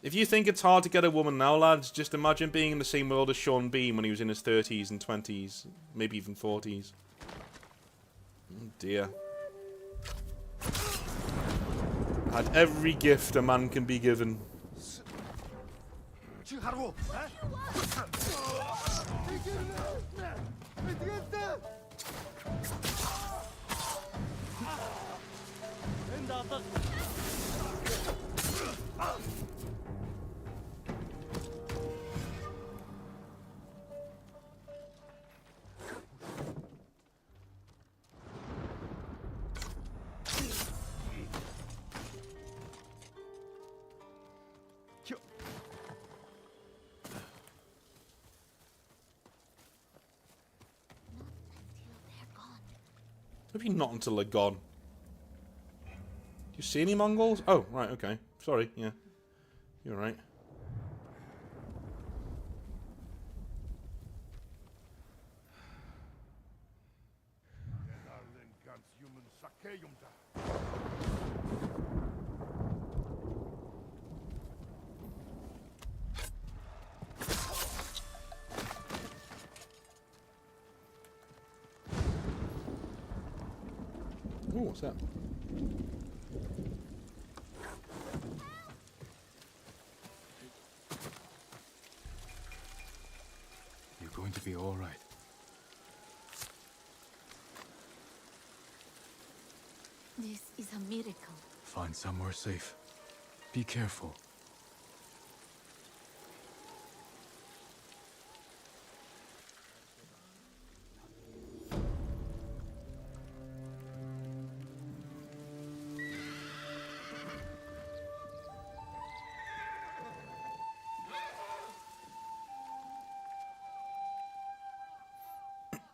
If you think it's hard to get a woman now, lads, just imagine being in the same world as Sean Bean when he was in his 30s and 20s, maybe even 40s. Oh dear. Had every gift a man can be given. Maybe not until they're gone. Do you see any Mongols? Oh, right, okay. Sorry, yeah. You're right. Oh, what's that? You're going to be all right. This is a miracle. Find somewhere safe. Be careful.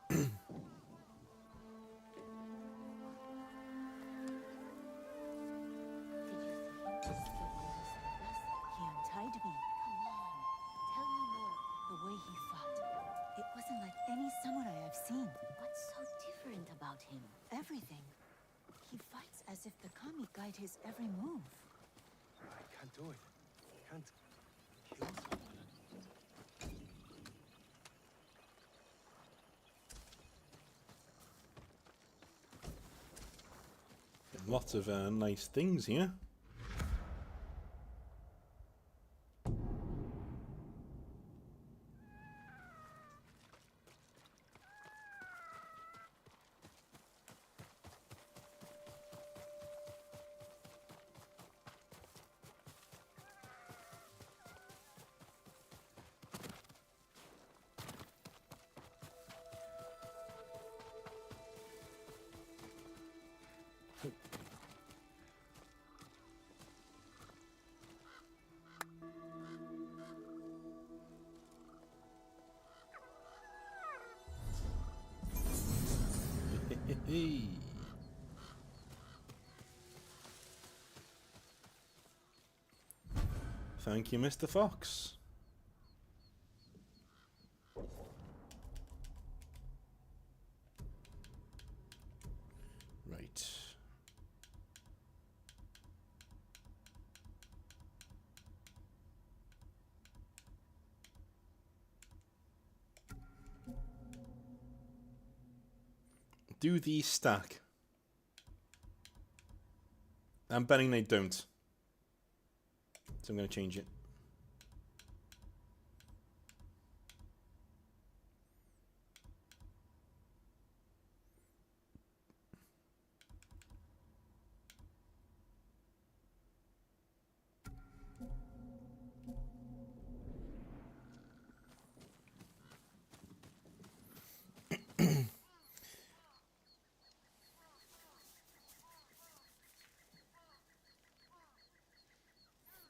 He untied me. Come on, tell me more. The way he fought. It wasn't like any samurai I've seen. What's so different about him? Everything. He fights as if the kami guide his every move. I can't do it. I can't kill someone. Lots of nice things here. Hey. Thank you, Mr. Fox. Right. Do these stack? I'm betting they don't. So I'm going to change it.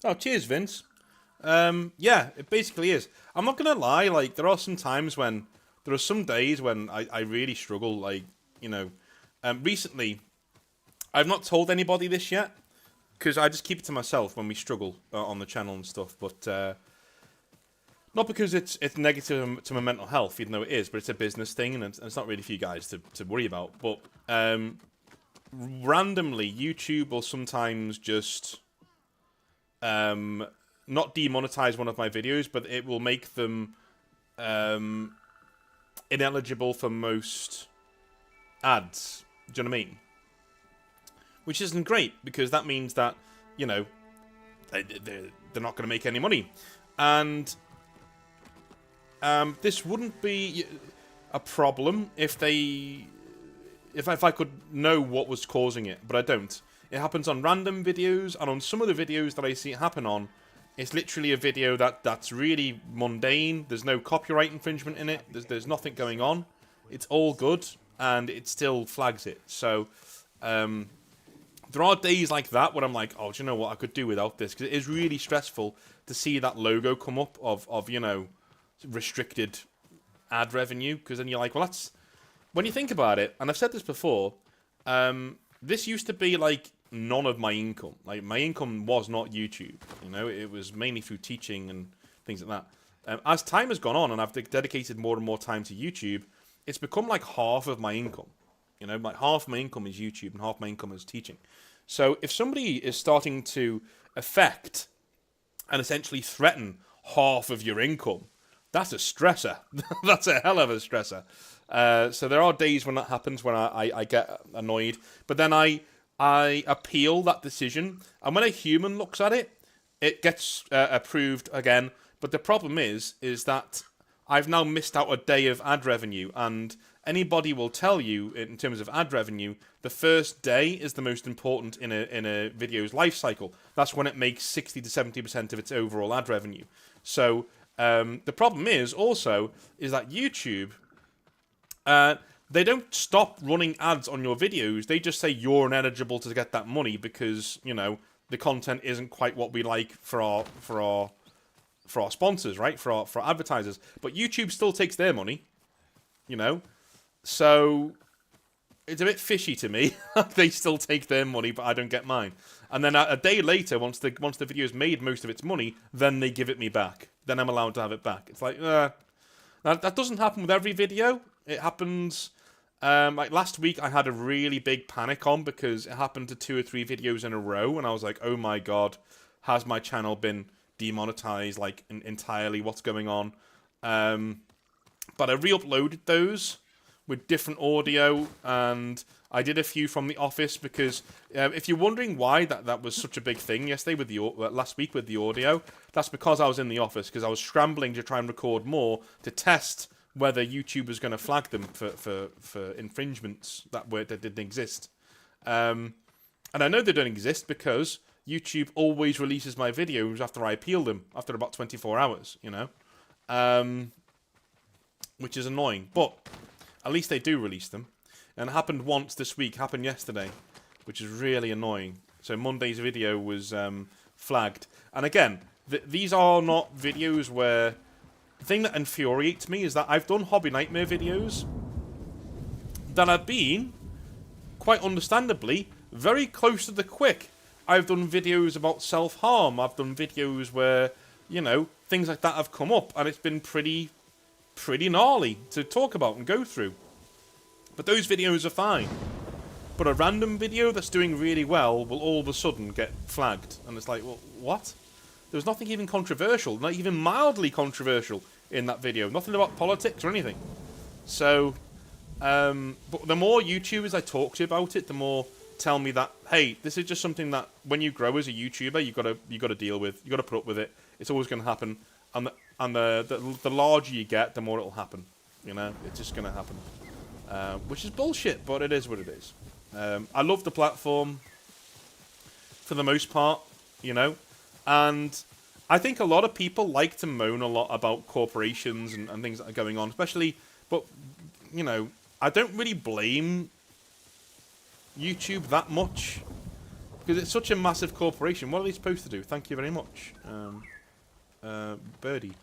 Oh, cheers, Vince. Yeah, it basically is. I'm not gonna lie, like, there are some times when, there are some days when I really struggle, like, you know. Recently, I've not told anybody this yet, because I just keep it to myself when we struggle on the channel and stuff, but, not because it's negative to my mental health, even though it is, but it's a business thing, and it's not really for you guys to worry about, but, randomly, YouTube will sometimes just not demonetize one of my videos, but it will make them ineligible for most ads. Do you know what I mean? Which isn't great, because that means that, you know, they're not going to make any money. And this wouldn't be a problem if I could know what was causing it, but I don't. It happens on random videos, and on some of the videos that I see it happen on, it's literally a video that's really mundane. There's no copyright infringement in it. There's nothing going on. It's all good, and it still flags it. So, there are days like that where I'm like, oh, do you know what? I could do without this, because it is really stressful to see that logo come up of you know, restricted ad revenue, because then you're like, well, that's... When you think about it, and I've said this before, this used to be like none of my income. Like, my income was not YouTube. You know, it was mainly through teaching and things like that. As time has gone on and I've dedicated more and more time to YouTube, it's become like half of my income. You know, like half my income is YouTube and half my income is teaching. So if somebody is starting to affect and essentially threaten half of your income, that's a stressor. That's a hell of a stressor. So there are days when that happens when I get annoyed, but then I appeal that decision, and when a human looks at it, it gets approved again. But the problem is that I've now missed out a day of ad revenue, and anybody will tell you in terms of ad revenue, the first day is the most important in a video's life cycle. That's when it makes 60 to 70% of its overall ad revenue. So the problem is that YouTube, they don't stop running ads on your videos. They just say you're ineligible to get that money because, you know, the content isn't quite what we like for our sponsors, right? For our advertisers. But YouTube still takes their money, you know. So it's a bit fishy to me. They still take their money, but I don't get mine. And then a day later, once the video's made most of its money, then they give it me back. Then I'm allowed to have it back. It's like, that doesn't happen with every video. It happens. Like last week, I had a really big panic on because it happened to 2 or 3 videos in a row, and I was like, "Oh my god, has my channel been demonetized like entirely? What's going on?" But I re-uploaded those with different audio, and I did a few from the office because if you're wondering why that was such a big thing last week with the audio, that's because I was in the office because I was scrambling to try and record more to test whether YouTube was going to flag them for infringements that didn't exist. And I know they don't exist because YouTube always releases my videos after I appeal them, after about 24 hours, you know? Which is annoying, but at least they do release them. And it happened once this week, happened yesterday, which is really annoying. So Monday's video was flagged. And again, these are not videos where... The thing that infuriates me is that I've done Hobby Nightmare videos that have been, quite understandably, very close to the quick. I've done videos about self-harm. I've done videos where, you know, things like that have come up, and it's been pretty gnarly to talk about and go through. But those videos are fine. But a random video that's doing really well will all of a sudden get flagged. And it's like, well, what? There was nothing even controversial, not even mildly controversial in that video. Nothing about politics or anything. So, but the more YouTubers I talk to about it, the more tell me that, hey, this is just something that when you grow as a YouTuber, you got to deal with. You got to put up with it. It's always going to happen. And the larger you get, the more it'll happen. You know, it's just going to happen. Which is bullshit, but it is what it is. I love the platform for the most part, you know, and I think a lot of people like to moan a lot about corporations and things that are going on, especially, but, you know, I don't really blame YouTube that much because it's such a massive corporation. What are they supposed to do? Thank you very much, Birdie.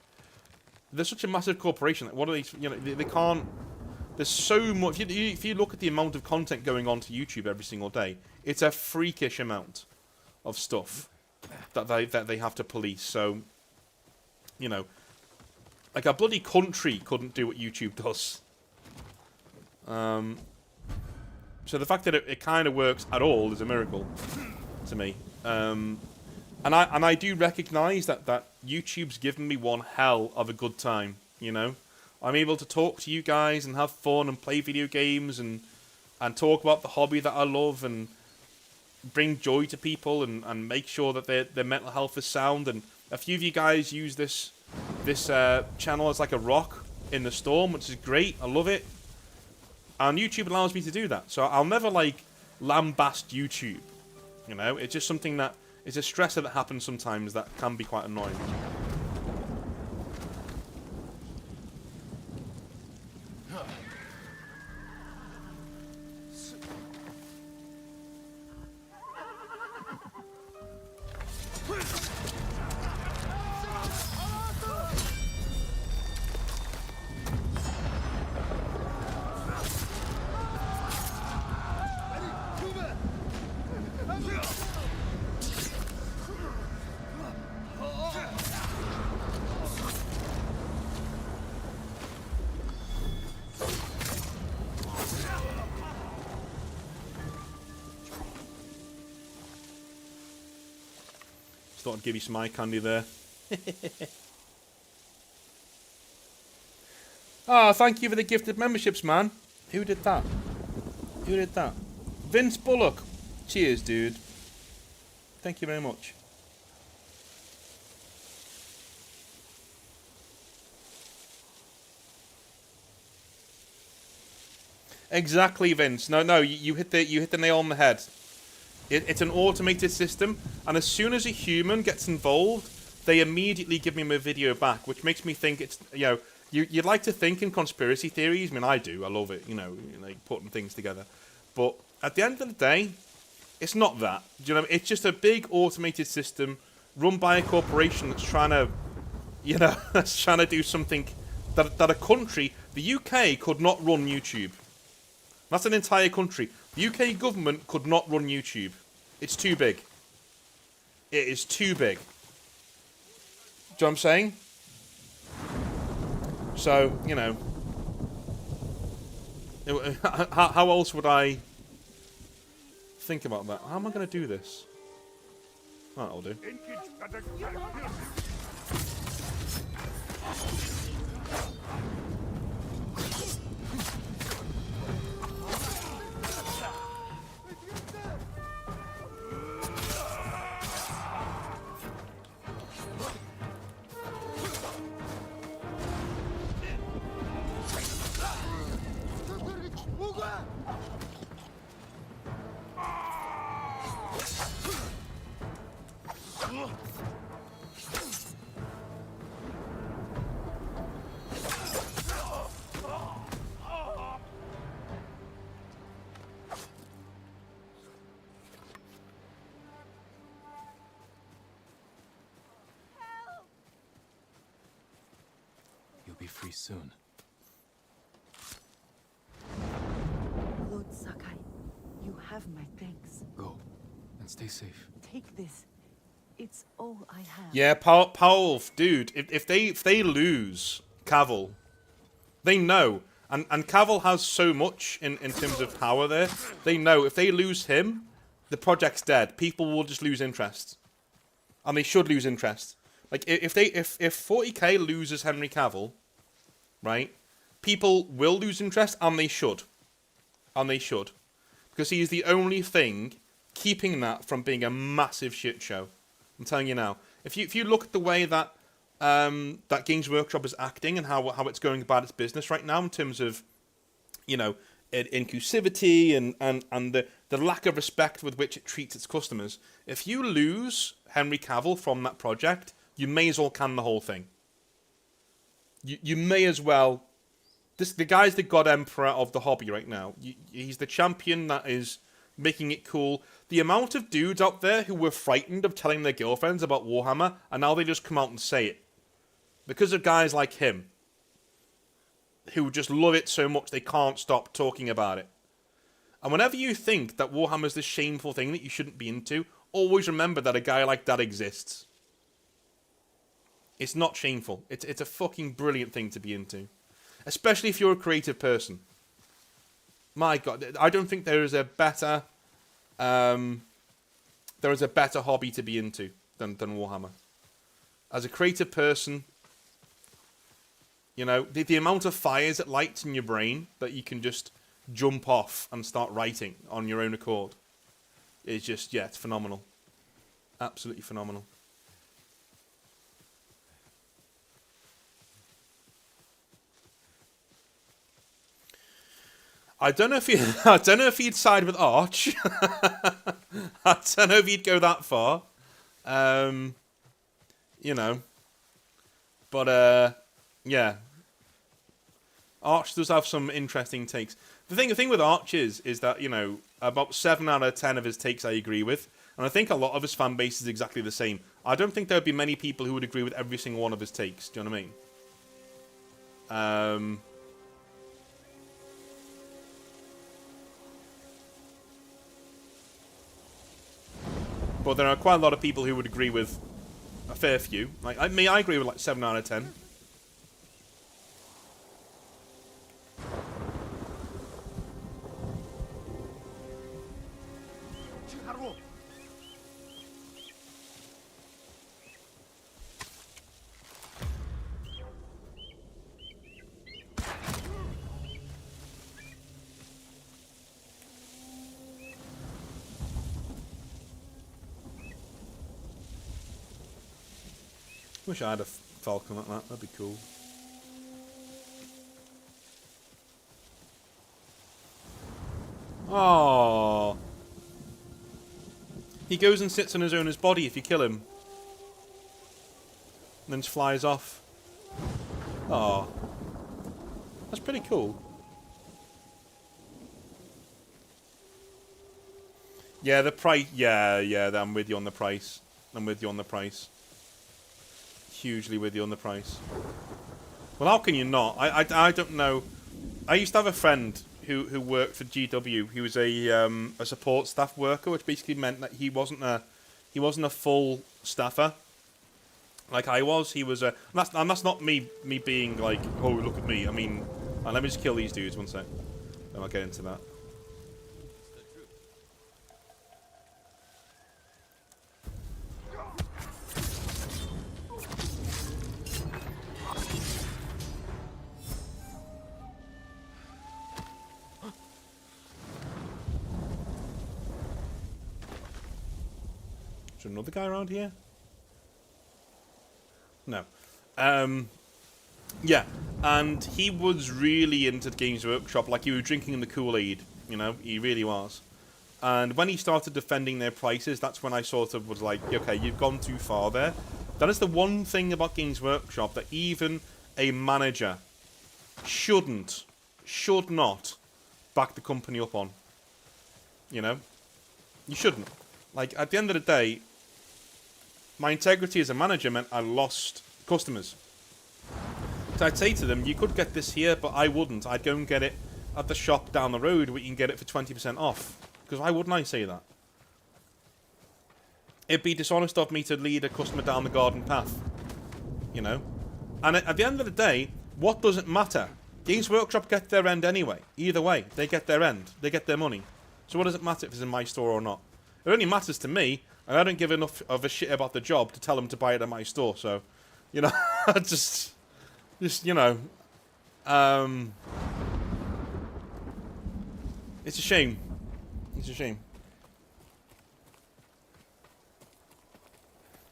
They're such a massive corporation. What are they? You know, they can't. There's so much. If you look at the amount of content going on to YouTube every single day, it's a freakish amount of stuff that they have to police. So, you know, like a bloody country couldn't do what YouTube does. So the fact that it kind of works at all is a miracle to me. And I do recognise that YouTube's given me one hell of a good time. You know, I'm able to talk to you guys and have fun and play video games and talk about the hobby that I love and bring joy to people and make sure that their mental health is sound. And a few of you guys use this channel as like a rock in the storm, which is great. I love it. And YouTube allows me to do that. So I'll never like lambast YouTube. You know, it's just something that is a stressor that happens sometimes that can be quite annoying. Thought I'd give you some eye candy there. Ah, thank you for the gifted memberships, man. Who did that? Who did that? Vince Bullock. Cheers, dude. Thank you very much. Exactly, Vince. No, you hit the nail on the head. It's an automated system, and as soon as a human gets involved, they immediately give me my video back, which makes me think it's, you'd like to think in conspiracy theories. I mean, I do. I love it, like putting things together. But at the end of the day, it's not that. Do you know? It's just a big automated system run by a corporation that's trying to, that's trying to do something that a country, the UK, could not run YouTube. That's an entire country. The UK government could not run YouTube. It's too big. It is too big. Do you know what I'm saying? So, how else would I think about that? How am I going to do this? That'll do. You'll be free soon. Lord Sakai, you have my thanks. Go, and stay safe. Take this. It's all I have. Yeah, Powolf, dude. If they lose Cavill, they know, and Cavill has so much in terms of power there. They know if they lose him, the project's dead. People will just lose interest, and they should lose interest. Like if 40K loses Henry Cavill, right? People will lose interest, and they should, because he is the only thing keeping that from being a massive shit show. I'm telling you now. If you look at the way that that Games Workshop is acting and how it's going about its business right now in terms of, inclusivity and the lack of respect with which it treats its customers, if you lose Henry Cavill from that project, you may as well can the whole thing. You may as well. The guy's the god emperor of the hobby right now. He's the champion that is making it cool. The amount of dudes out there who were frightened of telling their girlfriends about Warhammer, and now they just come out and say it. Because of guys like him, who just love it so much they can't stop talking about it. And whenever you think that Warhammer's this shameful thing that you shouldn't be into, always remember that a guy like that exists. It's not shameful. It's a fucking brilliant thing to be into. Especially if you're a creative person. My God, I don't think there is a better hobby to be into than Warhammer. As a creative person, the amount of fires it lights in your brain that you can just jump off and start writing on your own accord is just, it's phenomenal. Absolutely phenomenal. I don't know if he'd side with Arch. I don't know if he'd go that far. But yeah. Arch does have some interesting takes. The thing with Arch is that, about 7 out of 10 of his takes I agree with. And I think a lot of his fan base is exactly the same. I don't think there would be many people who would agree with every single one of his takes. Do you know what I mean? But there are quite a lot of people who would agree with a fair few. Like I agree with 7 out of 10. Wish I had a falcon like that. That'd be cool. Oh. He goes and sits on his owner's body if you kill him. And then just flies off. Oh. That's pretty cool. Yeah, the price. Yeah, I'm with you on the price. I'm with you on the price. Hugely with you on the price. Well, how can you not? I don't know. I used to have a friend who worked for GW. He was a support staff worker, which basically meant that he wasn't a full staffer like I was. He was a. And that's not me being like, oh, look at me. I mean, let me just kill these dudes one sec. Then I'll get into that. Is there another guy around here? No. Yeah, and he was really into the Games Workshop, like he was drinking the Kool-Aid, you know, he really was. And when he started defending their prices, that's when I sort of was like, okay, you've gone too far there. That is the one thing about Games Workshop that even a manager should not back the company up on. You know? You shouldn't. Like, at the end of the day, my integrity as a manager meant I lost customers. So I'd say to them, you could get this here, but I wouldn't. I'd go and get it at the shop down the road where you can get it for 20% off. Because why wouldn't I say that? It'd be dishonest of me to lead a customer down the garden path. You know? And at the end of the day, what does it matter? Games Workshop get their end anyway. Either way, they get their end. They get their money. So what does it matter if it's in my store or not? It only matters to me, and I don't give enough of a shit about the job to tell them to buy it at my store. So, you know, just you know, it's a shame. It's a shame.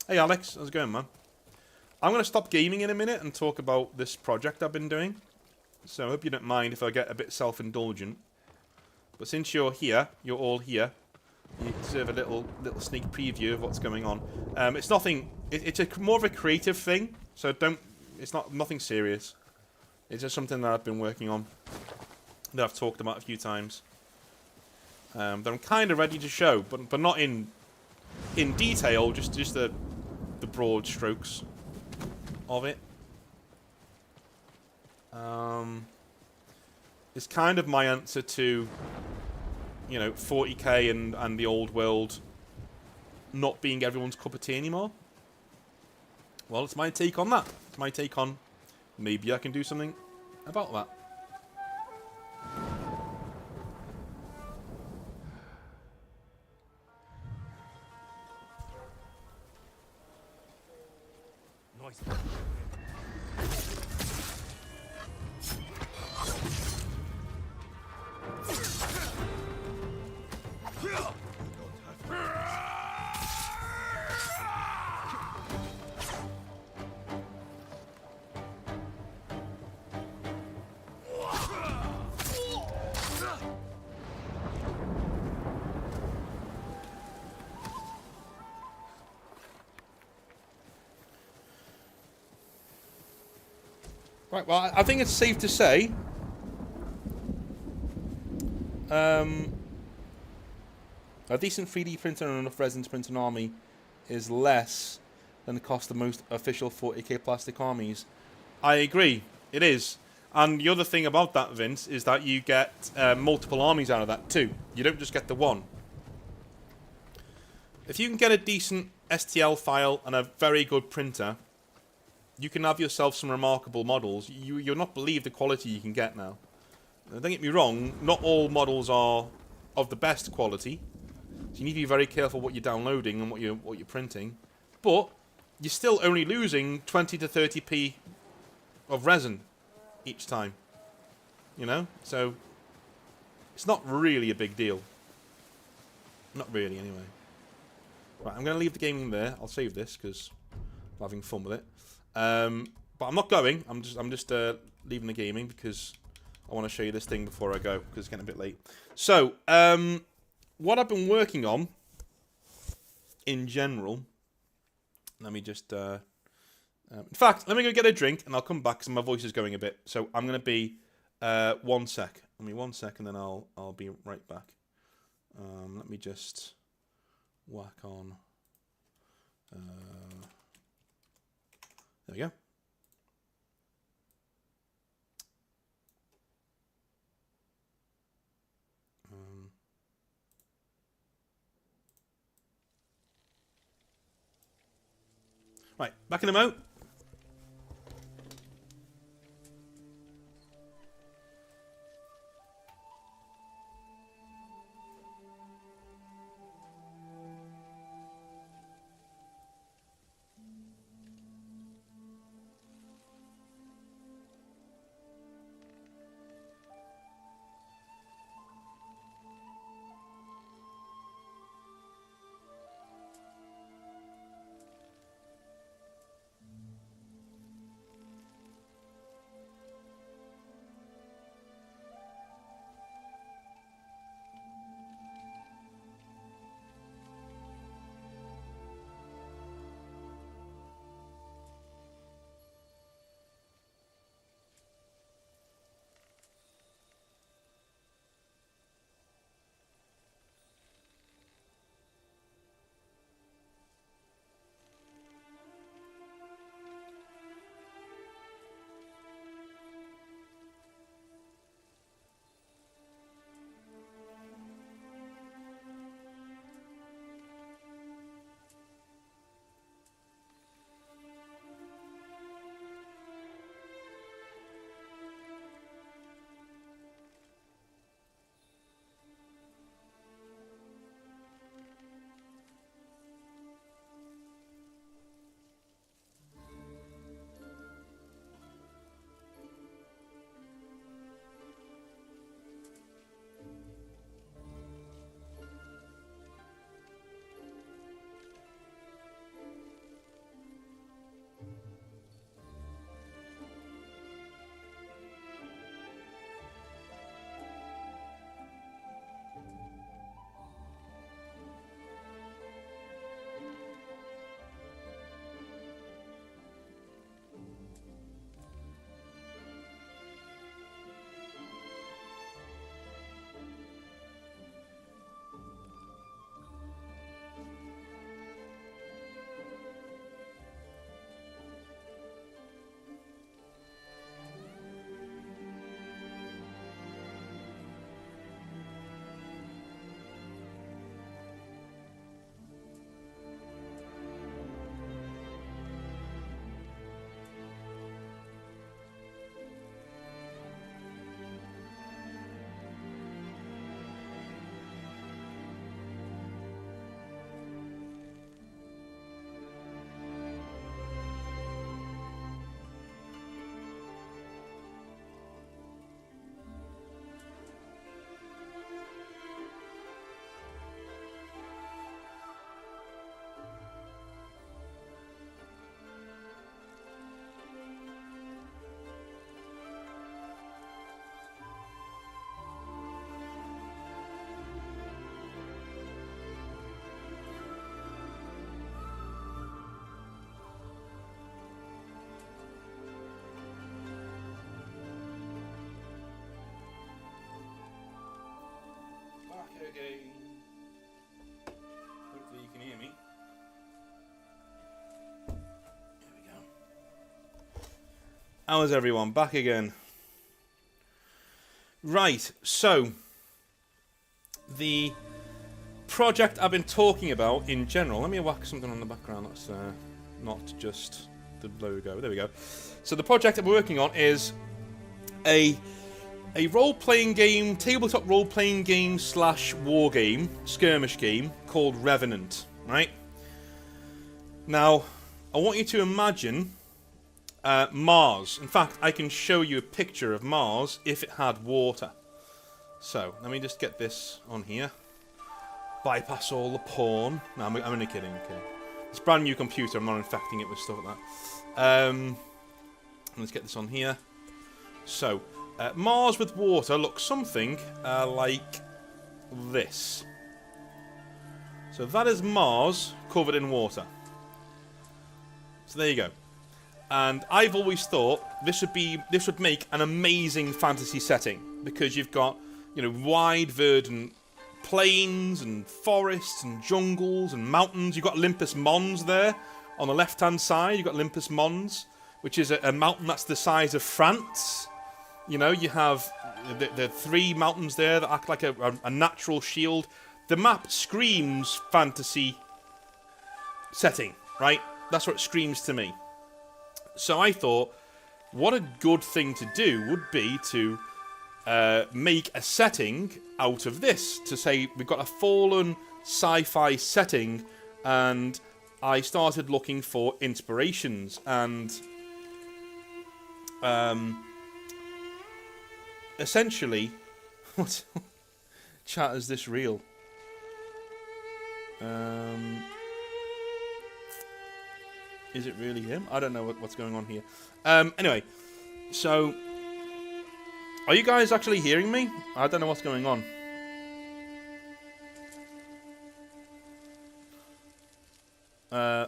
Hey Alex, how's it going, man? I'm going to stop gaming in a minute and talk about this project I've been doing. So I hope you don't mind if I get a bit self-indulgent. But since you're here, you're all here, you deserve a little sneak preview of what's going on. It's nothing. It's more of a creative thing, so don't. It's nothing serious. It's just something that I've been working on, that I've talked about a few times. That I'm kind of ready to show, but not in detail. Just the broad strokes of it. It's kind of my answer to, you know, 40k and the old world not being everyone's cup of tea anymore. Well, it's my take on that. It's my take on maybe I can do something about that. Noise. Right, well, I think it's safe to say a decent 3D printer and enough resin to print an army is less than the cost of most official 40k plastic armies. I agree, it is. And the other thing about that, Vince, is that you get multiple armies out of that too. You don't just get the one. If you can get a decent STL file and a very good printer, you can have yourself some remarkable models. You'll not believe the quality you can get now. Now, don't get me wrong, not all models are of the best quality. So you need to be very careful what you're downloading and what you're printing. But you're still only losing 20 to 30p of resin each time. You know? So it's not really a big deal. Not really, anyway. Right, I'm going to leave the gaming there. I'll save this because having fun with it. But I'm not going. I'm just leaving the gaming because I want to show you this thing before I go because it's getting a bit late. So, what I've been working on in general. Let me just. In fact, let me go get a drink and I'll come back because my voice is going a bit. So I'm gonna be 1 sec. Let me 1 sec and then I'll be right back. Let me just whack on. There we go. Right, back in a mo. Again. Hopefully you can hear me. There we go. How is everyone? Back again. Right, so the project I've been talking about in general. Let me whack something on the background that's not just the logo. There we go. So the project I'm working on is a role-playing game, tabletop role-playing game / war game, skirmish game, called Revenant, right? Now, I want you to imagine Mars. In fact, I can show you a picture of Mars if it had water. So, let me just get this on here. Bypass all the porn. No, I'm only kidding, okay. It's a brand new computer. I'm not infecting it with stuff like that. Let's get this on here. So, Mars with water looks something like this. So that is Mars covered in water. So there you go. And I've always thought this would make an amazing fantasy setting, because you've got, you know, wide verdant plains and forests and jungles and mountains. You've got Olympus Mons there on the left-hand side. You've got Olympus Mons, which is a mountain that's the size of France. You know, you have the 3 mountains there that act like a natural shield. The map screams fantasy setting, right? That's what it screams to me. So I thought, what a good thing to do would be to make a setting out of this. To say, we've got a fallen sci-fi setting, and I started looking for inspirations, and essentially, what chat, is this real? Is it really him? I don't know what's going on here. Anyway, so are you guys actually hearing me? I don't know what's going on.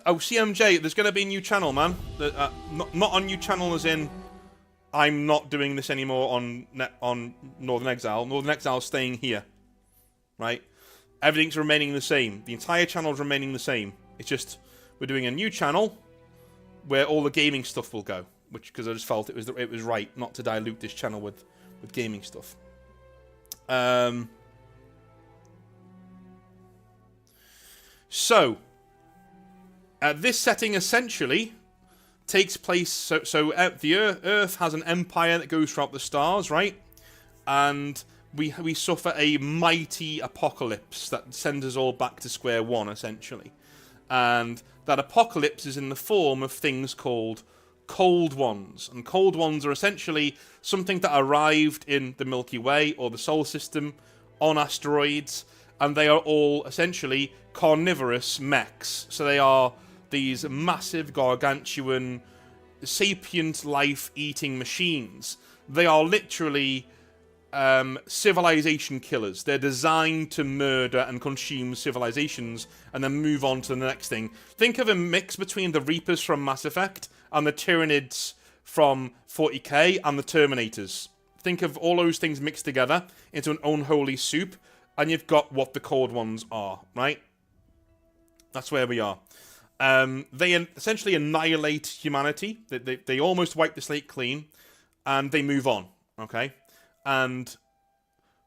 Oh, CMJ, there's going to be a new channel, man. Not on new channel as in I'm not doing this anymore on Northern Exile. Northern Exile's staying here, right? Everything's remaining the same. The entire channel's remaining the same. It's just we're doing a new channel where all the gaming stuff will go, because I just felt it was right not to dilute this channel with gaming stuff. So this setting essentially takes place. So the Earth has an empire that goes throughout the stars, right? And we suffer a mighty apocalypse that sends us all back to square one, essentially. And that apocalypse is in the form of things called cold ones. And cold ones are essentially something that arrived in the Milky Way or the solar system on asteroids, and they are all essentially carnivorous mechs. So they are these massive, gargantuan, sapient life-eating machines. They are literally civilization killers. They're designed to murder and consume civilizations and then move on to the next thing. Think of a mix between the Reapers from Mass Effect and the Tyranids from 40k and the Terminators. Think of all those things mixed together into an unholy soup, and you've got what the Cold Ones are, right? That's where we are. They essentially annihilate humanity. They almost wipe the slate clean, and they move on, okay? And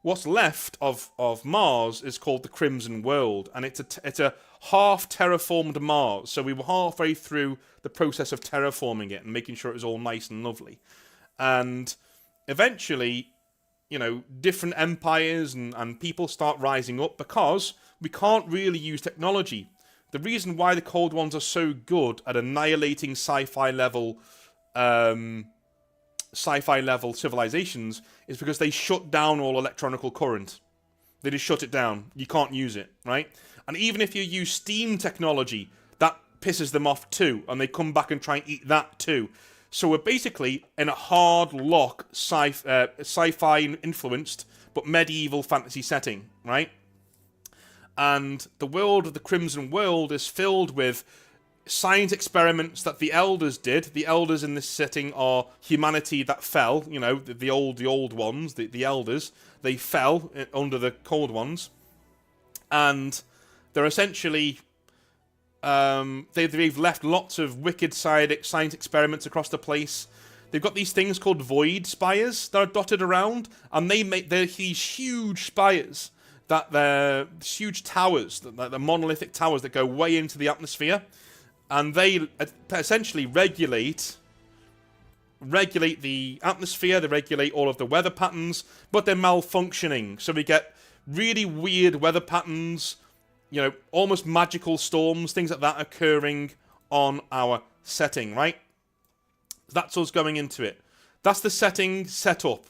what's left of Mars is called the Crimson World, and it's a half terraformed Mars. So we were halfway through the process of terraforming it and making sure it was all nice and lovely. And eventually, you know, different empires and people start rising up because we can't really use technology. The reason why the Cold Ones are so good at annihilating sci-fi level civilizations is because they shut down all electronical current. They just shut it down. You can't use it, right? And even if you use steam technology, that pisses them off too, and they come back and try and eat that too. So we're basically in a hard lock sci-fi influenced but medieval fantasy setting, right? And the world of the Crimson World is filled with science experiments that the Elders did. The Elders in this setting are humanity that fell, you know, the old ones, the Elders. They fell under the Cold Ones. And they're essentially... they've left lots of wicked science experiments across the place. They've got these things called void spires that are dotted around, and they're these huge spires, that they're huge towers, the monolithic towers that go way into the atmosphere, and they essentially regulate the atmosphere. They regulate all of the weather patterns, but they're malfunctioning, so we get really weird weather patterns, you know, almost magical storms, things like that occurring on our setting, right? That's us going into it. That's the setting set up.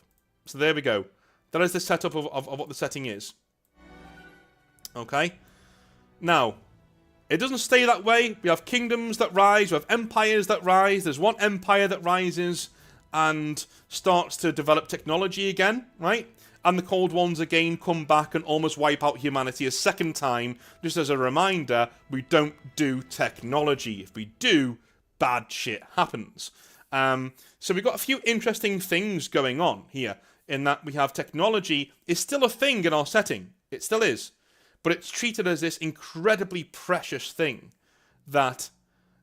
So there we go. That is the setup of what the setting is. Okay? Now, It doesn't stay that way. We have kingdoms that rise, we have empires that rise. There's one empire that rises and starts to develop technology again, right? And the Cold Ones again come back and almost wipe out humanity a second time. Just as a reminder, we don't do technology. If we do, bad shit happens. So we've got a few interesting things going on here, in that we have technology is still a thing in our setting. It still is. But it's treated as this incredibly precious thing that,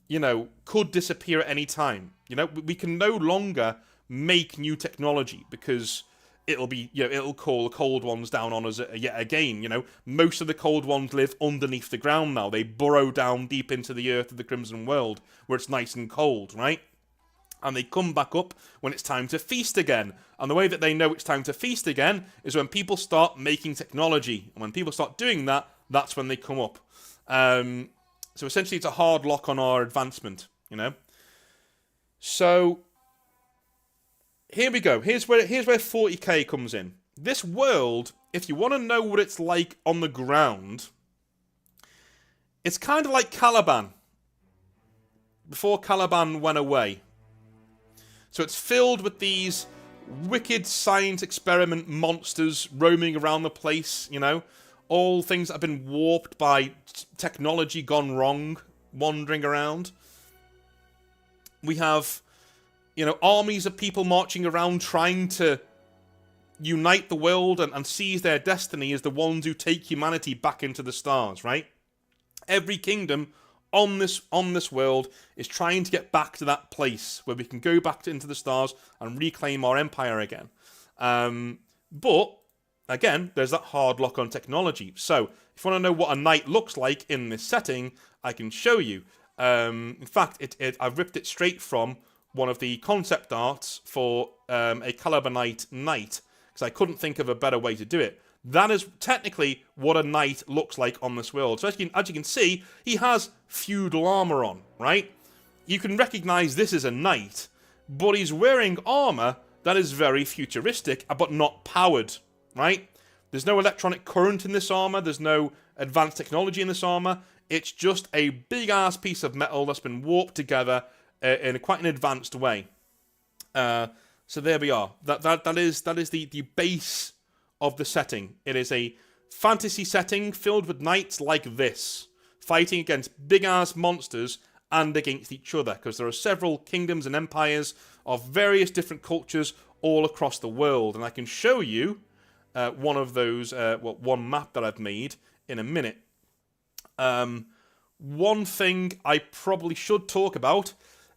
you know, could disappear at any time. You know, we can no longer make new technology because it'll be, you know, it'll call the Cold Ones down on us yet again. You know, most of the Cold Ones live underneath the ground now. They burrow down deep into the earth of the Crimson World where it's nice and cold, right? And they come back up when it's time to feast again. And the way that they know it's time to feast again is when people start making technology. And when people start doing that, that's when they come up. So essentially it's a hard lock on our advancement, you know. So here we go. Here's where 40k comes in. This world, if you want to know what it's like on the ground, it's kind of like Caliban. Before Caliban went away. So it's filled with these wicked science experiment monsters roaming around the place, you know. All things that have been warped by technology gone wrong, wandering around. We have, you know, armies of people marching around trying to unite the world and seize their destiny as the ones who take humanity back into the stars, right? Every kingdom on this world is trying to get back to that place where we can go back into the stars and reclaim our empire again. But again, there's that hard lock on technology. So if you want to know what a knight looks like in this setting, I can show you. In fact, I've ripped it straight from one of the concept arts for a Calibanite knight, because I couldn't think of a better way to do it. That is technically what a knight looks like on this world. So as you can see, he has feudal armor on, right? You can recognize this as a knight, but he's wearing armor that is very futuristic, but not powered, right? There's no electronic current in this armor. There's no advanced technology in this armor. It's just a big-ass piece of metal that's been warped together in quite an advanced way. So there we are. That is the base of the setting. It is a fantasy setting filled with knights like this, fighting against big-ass monsters and against each other, because there are several kingdoms and empires of various different cultures all across the world. And I can show you one of those, one map that I've made in a minute. One thing I probably should talk about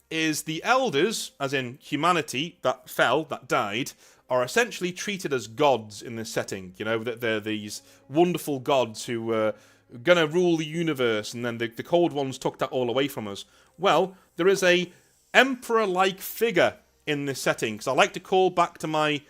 is the elders, as in humanity that fell, that died, are essentially treated as gods in this setting. You know, that they're these wonderful gods who were gonna rule the universe, and then the Cold Ones took that all away from us. Well, there is a emperor-like figure in this setting, because I like to call back to my...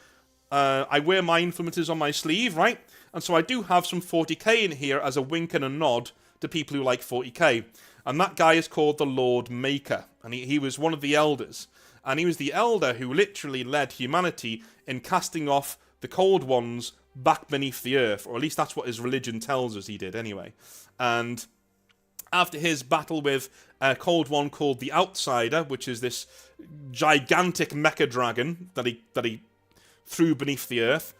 I wear my influences on my sleeve, right? And so I do have some 40k in here as a wink and a nod to people who like 40k. And that guy is called the Lord Maker, and he was one of the elders. And he was the elder who literally led humanity in casting off the Cold Ones back beneath the earth, or at least that's what his religion tells us he did anyway. And after his battle with a Cold One called the Outsider, which is this gigantic mecha dragon that he threw beneath the earth,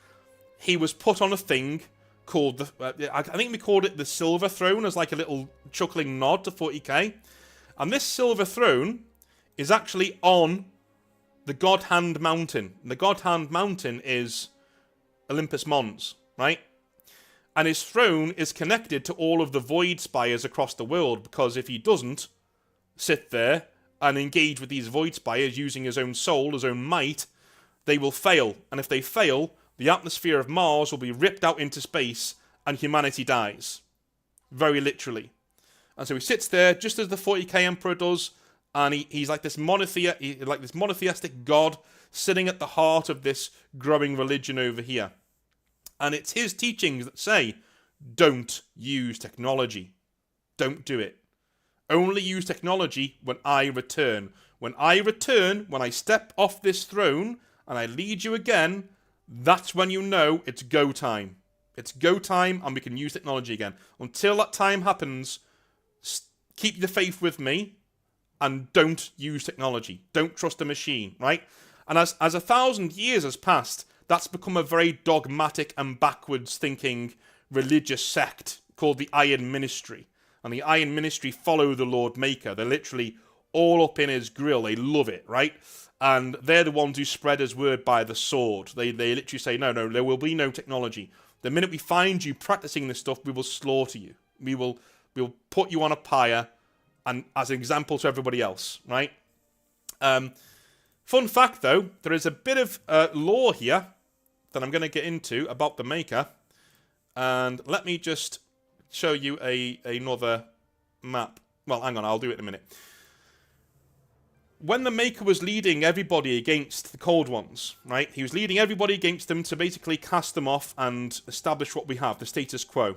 he was put on a thing called the... I think we called it the Silver Throne, as like a little chuckling nod to 40k. And this Silver Throne is actually on the God Hand Mountain. And the God Hand Mountain is Olympus Mons, right? And his throne is connected to all of the Void Spires across the world, because if he doesn't sit there and engage with these Void Spires using his own soul, his own might, they will fail. And if they fail, the atmosphere of Mars will be ripped out into space and humanity dies. Very literally. And so he sits there just as the 40k Emperor does, and he's like this monotheistic god sitting at the heart of this growing religion over here. And it's his teachings that say, don't use technology. Don't do it. Only use technology when I return. When I return, when I step off this throne and I lead you again, that's when you know it's go time. It's go time and we can use technology again. Until that time happens, keep the faith with me, and don't use technology. Don't trust a machine, right? And as 1,000 years has passed, that's become a very dogmatic and backwards thinking religious sect called the Iron Ministry. And the Iron Ministry follow the Lord Maker. They're literally all up in his grill. They love it, right? And they're the ones who spread his word by the sword. They literally say, no, there will be no technology. The minute we find you practicing this stuff, we will slaughter you. We'll put you on a pyre and as an example to everybody else, right? Fun fact, though, there is a bit of lore here that I'm going to get into about the Maker. And let me just show you another map. Well, hang on, I'll do it in a minute. When the Maker was leading everybody against the Cold Ones, right? He was leading everybody against them to basically cast them off and establish what we have, the status quo.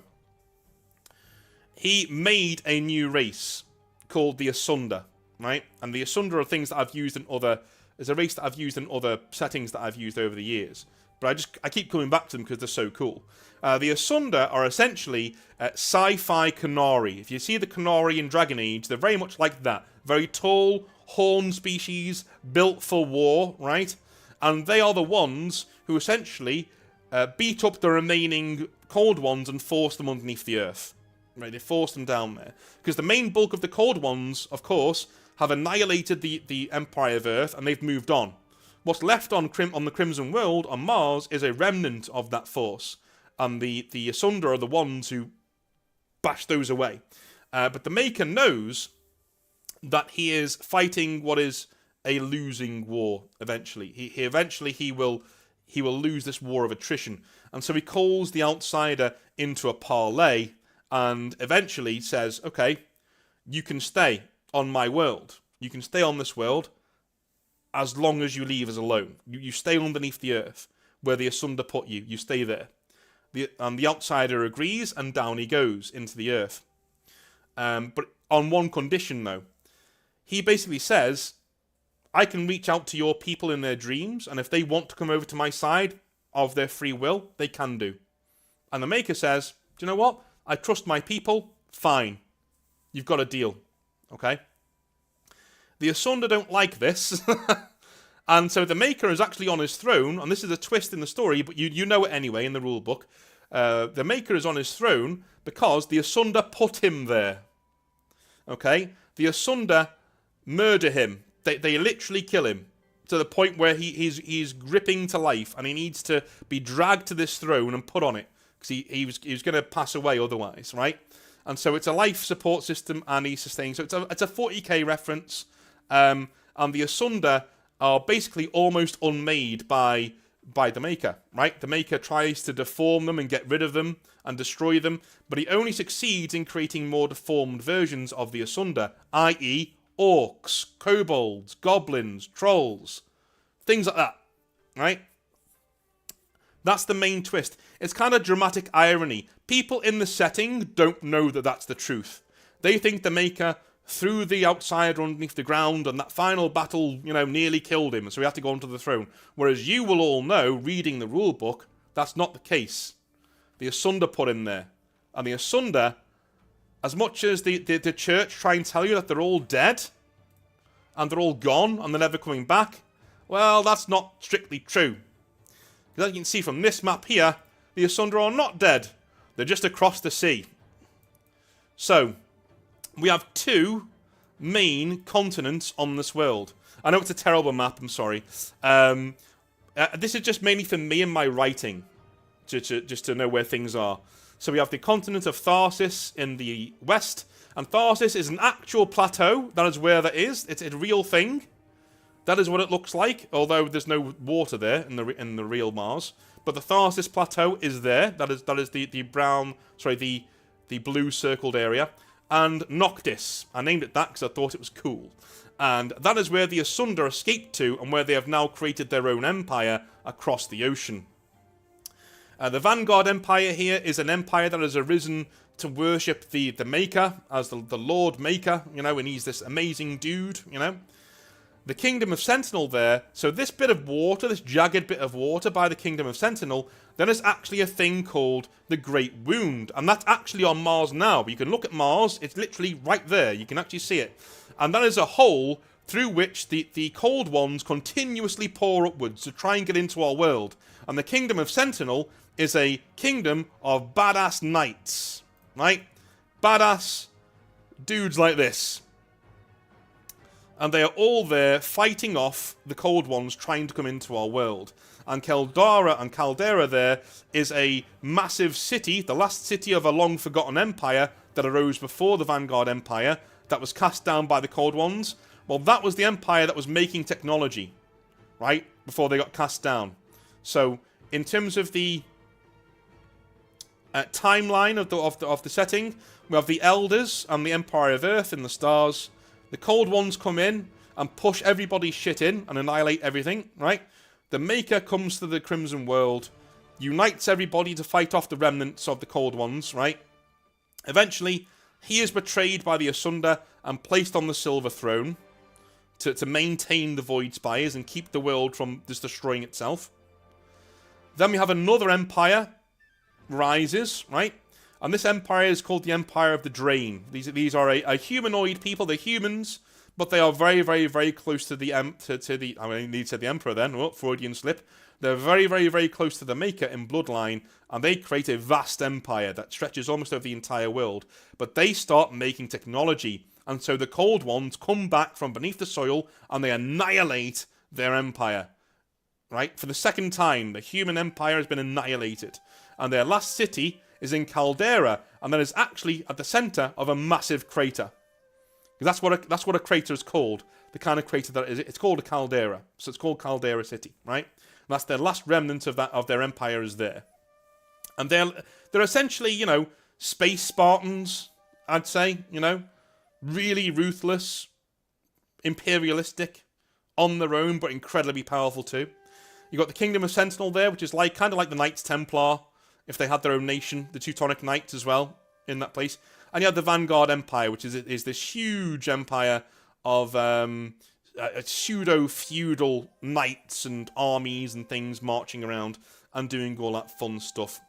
He made a new race called the Asunder, right? And the Asunder are things that I've used in other... There's a race that I've used in other settings that I've used over the years. But I keep coming back to them because they're so cool. The Asunder are essentially sci-fi Canary. If you see the Canary in Dragon Age, they're very much like that. Very tall, horned species, built for war, right? And they are the ones who essentially beat up the remaining Cold Ones and force them underneath the earth. Right, they force them down there. Because the main bulk of the Cold Ones, of course, have annihilated the Empire of Earth and they've moved on. What's left on the Crimson World, on Mars, is a remnant of that force. And the Asunder are the ones who bash those away. But the Maker knows that he is fighting what is a losing war, eventually. He will lose this war of attrition. And so he calls the outsider into a parley and eventually says, okay, you can stay on my world. You can stay on this world as long as you leave us alone. You stay underneath the earth where the Asunder put you. You stay there. The outsider agrees, and down he goes into the earth. But on one condition, though. He basically says, I can reach out to your people in their dreams, and if they want to come over to my side of their free will, they can do. And the Maker says, do you know what? I trust my people. Fine. You've got a deal. Okay? The Asunder don't like this. And so the Maker is actually on his throne, and this is a twist in the story, but you know it anyway in the rule book. The Maker is on his throne because the Asunder put him there. Okay? The Asunder murder him. They literally kill him to the point where he's gripping to life, and he needs to be dragged to this throne and put on it because he was going to pass away otherwise, right? And so it's a life support system, and he's sustained. So it's a 40k reference, and the Asunder are basically almost unmade by the Maker, right? The Maker tries to deform them and get rid of them and destroy them, but he only succeeds in creating more deformed versions of the Asunder, i.e. orcs, kobolds, goblins, trolls, things like that, right? That's the main twist. It's kind of dramatic irony. People in the setting don't know that that's the truth. They think the Maker threw the outsider underneath the ground and that final battle, nearly killed him, so he had to go onto the throne. Whereas you will all know, reading the rule book, that's not the case. The Asunder put him there. And the Asunder, as much as the church try and tell you that they're all dead, and they're all gone, and they're never coming back, well, that's not strictly true. Because as you can see from this map here, the Asunder are not dead. They're just across the sea. So, we have two main continents on this world. I know it's a terrible map, I'm sorry. This is just mainly for me and my writing, just to know where things are. So we have the continent of Tharsis in the west, and Tharsis is an actual plateau. That is where that is. It's a real thing. That is what it looks like, although there's no water there in the real Mars. But the Tharsis plateau is there. That is the blue circled area. And Noctis. I named it that because I thought it was cool. And that is where the Asunder escaped to, and where they have now created their own empire across the ocean. The Vanguard Empire here is an empire that has arisen to worship the Maker as the Lord Maker, and he's this amazing dude, the Kingdom of Sentinel there, so this bit of water, this jagged bit of water by the Kingdom of Sentinel, there is actually a thing called the Great Wound, and that's actually on Mars now. You can look at Mars, it's literally right there, you can actually see it. And that is a hole through which the Cold Ones continuously pour upwards to try and get into our world. And the Kingdom of Sentinel is a kingdom of badass knights, right? Badass dudes like this. And they are all there fighting off the Cold Ones trying to come into our world. And Caldera there is a massive city, the last city of a long-forgotten empire that arose before the Vanguard Empire, that was cast down by the Cold Ones. Well, that was the empire that was making technology, right? Before they got cast down. So, in terms of the timeline of the setting, we have the Elders and the Empire of Earth in the stars. The Cold Ones come in and push everybody's shit in and annihilate everything, right? The Maker comes to the Crimson World, unites everybody to fight off the remnants of the Cold Ones, right? Eventually, he is betrayed by the Asunder and placed on the Silver Throne to maintain the Void Spires and keep the world from just destroying itself. Then we have another empire rises, right? And this empire is called the Empire of the Drain. These are a humanoid people. They're humans, but they are very, very, very close to the I need to say the Emperor then. Oh, Freudian slip. They're very, very, very close to the Maker in Bloodline, and they create a vast empire that stretches almost over the entire world. But they start making technology, and so the Cold Ones come back from beneath the soil, and they annihilate their empire. Right? For the second time, the human empire has been annihilated. And their last city is in Caldera, and that is actually at the center of a massive crater. Because that's what a crater is called. The kind of crater that it is. It's called a caldera. So it's called Caldera City, right? And that's their last remnant of their empire is there. And they're essentially, you know, space Spartans, I'd say, you know. Really ruthless, imperialistic, on their own, but incredibly powerful too. You got the Kingdom of Sentinel there, which is kind of like the Knights Templar, if they had their own nation, the Teutonic Knights as well, in that place. And you have the Vanguard Empire, which is this huge empire of pseudo-feudal knights and armies and things marching around and doing all that fun stuff.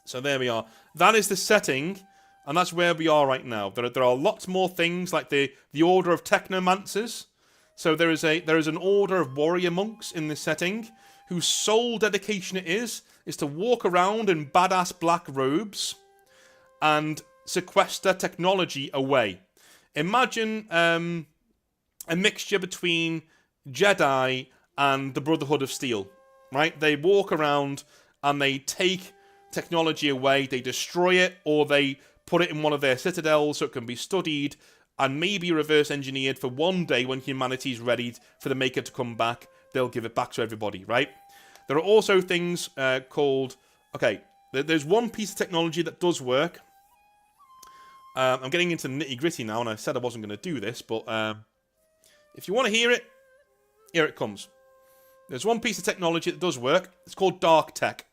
So there we are. That is the setting, and that's where we are right now. There are lots more things, like the Order of Technomancers. So there is an order of warrior monks in this setting, whose sole dedication it is to walk around in badass black robes and sequester technology away. Imagine a mixture between Jedi and the Brotherhood of Steel, right? They walk around and they take technology away, they destroy it, or they put it in one of their citadels so it can be studied and maybe reverse engineered for one day when humanity's ready for the Maker to come back. They'll give it back to everybody, right? There are also things called... Okay, there's one piece of technology that does work. I'm getting into the nitty-gritty now, and I said I wasn't going to do this, but if you want to hear it, here it comes. There's one piece of technology that does work. It's called Dark Tech.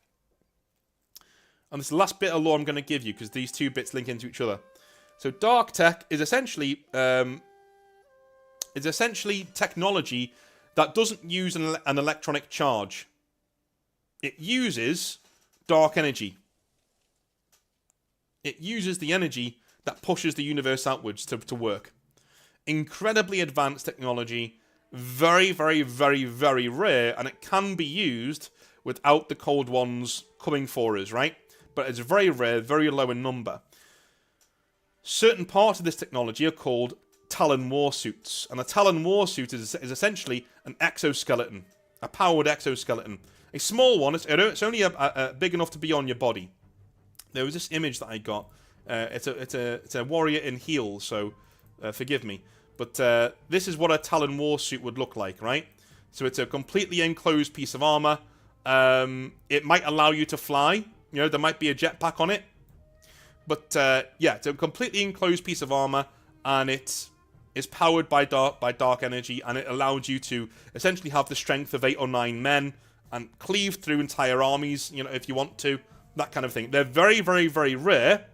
And this is the last bit of lore I'm going to give you, because these two bits link into each other. So Dark Tech is essentially technology that doesn't use an electronic charge. It uses dark energy. It uses the energy that pushes the universe outwards to work. Incredibly advanced technology, very, very, very, very rare, and it can be used without the Cold Ones coming for us, right? But it's very rare, very low in number. Certain parts of this technology are called Talon warsuits, and a Talon warsuit is essentially an exoskeleton, a powered exoskeleton. A small one, it's only big enough to be on your body. There was this image that I got. It's a warrior in heels, so forgive me. But this is what a Talon warsuit would look like, right? So it's a completely enclosed piece of armor. It might allow you to fly. You know, there might be a jetpack on it. But yeah, it's a completely enclosed piece of armor, and it is powered by dark energy, and it allows you to essentially have the strength of 8 or 9 men and cleave through entire armies, you know, if you want to, that kind of thing. They're very, very, very rare,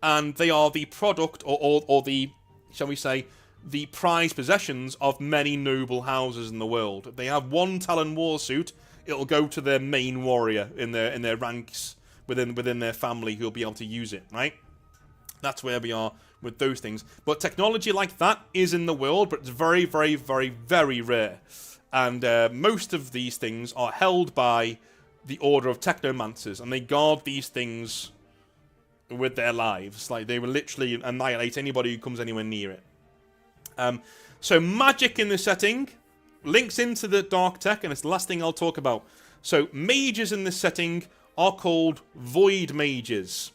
and they are the product or the, shall we say, the prized possessions of many noble houses in the world. If they have one Talon warsuit, it'll go to their main warrior in their ranks within their family who'll be able to use it, right? That's where we are with those things. But technology like that is in the world, but it's very, very, very, very rare. And most of these things are held by the Order of Technomancers, and they guard these things with their lives. Like, they will literally annihilate anybody who comes anywhere near it. So magic in this setting links into the dark tech, and it's the last thing I'll talk about. So mages in this setting are called void mages.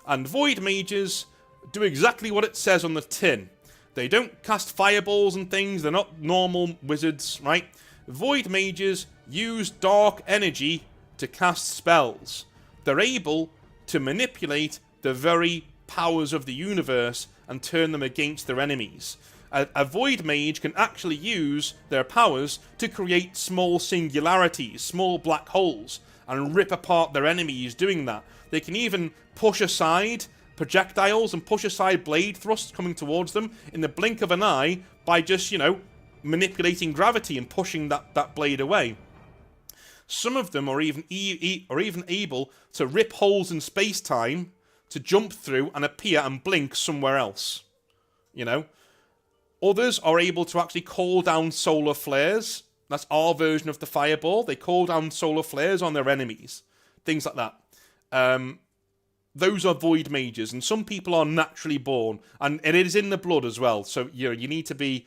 And void mages do exactly what it says on the tin. They don't cast fireballs and things, they're not normal wizards, right? Void mages use dark energy to cast spells. They're able to manipulate the very powers of the universe and turn them against their enemies. A void mage can actually use their powers to create small singularities, small black holes, and rip apart their enemies doing that. They can even push aside projectiles and push aside blade thrusts coming towards them in the blink of an eye by just, manipulating gravity and pushing that blade away. Some of them are even able to rip holes in space-time to jump through and appear and blink somewhere else. Others are able to actually call down solar flares. That's our version of the fireball. They call down solar flares on their enemies. Things like that. Those are void mages, and some people are naturally born, and it is in the blood as well. So you need to be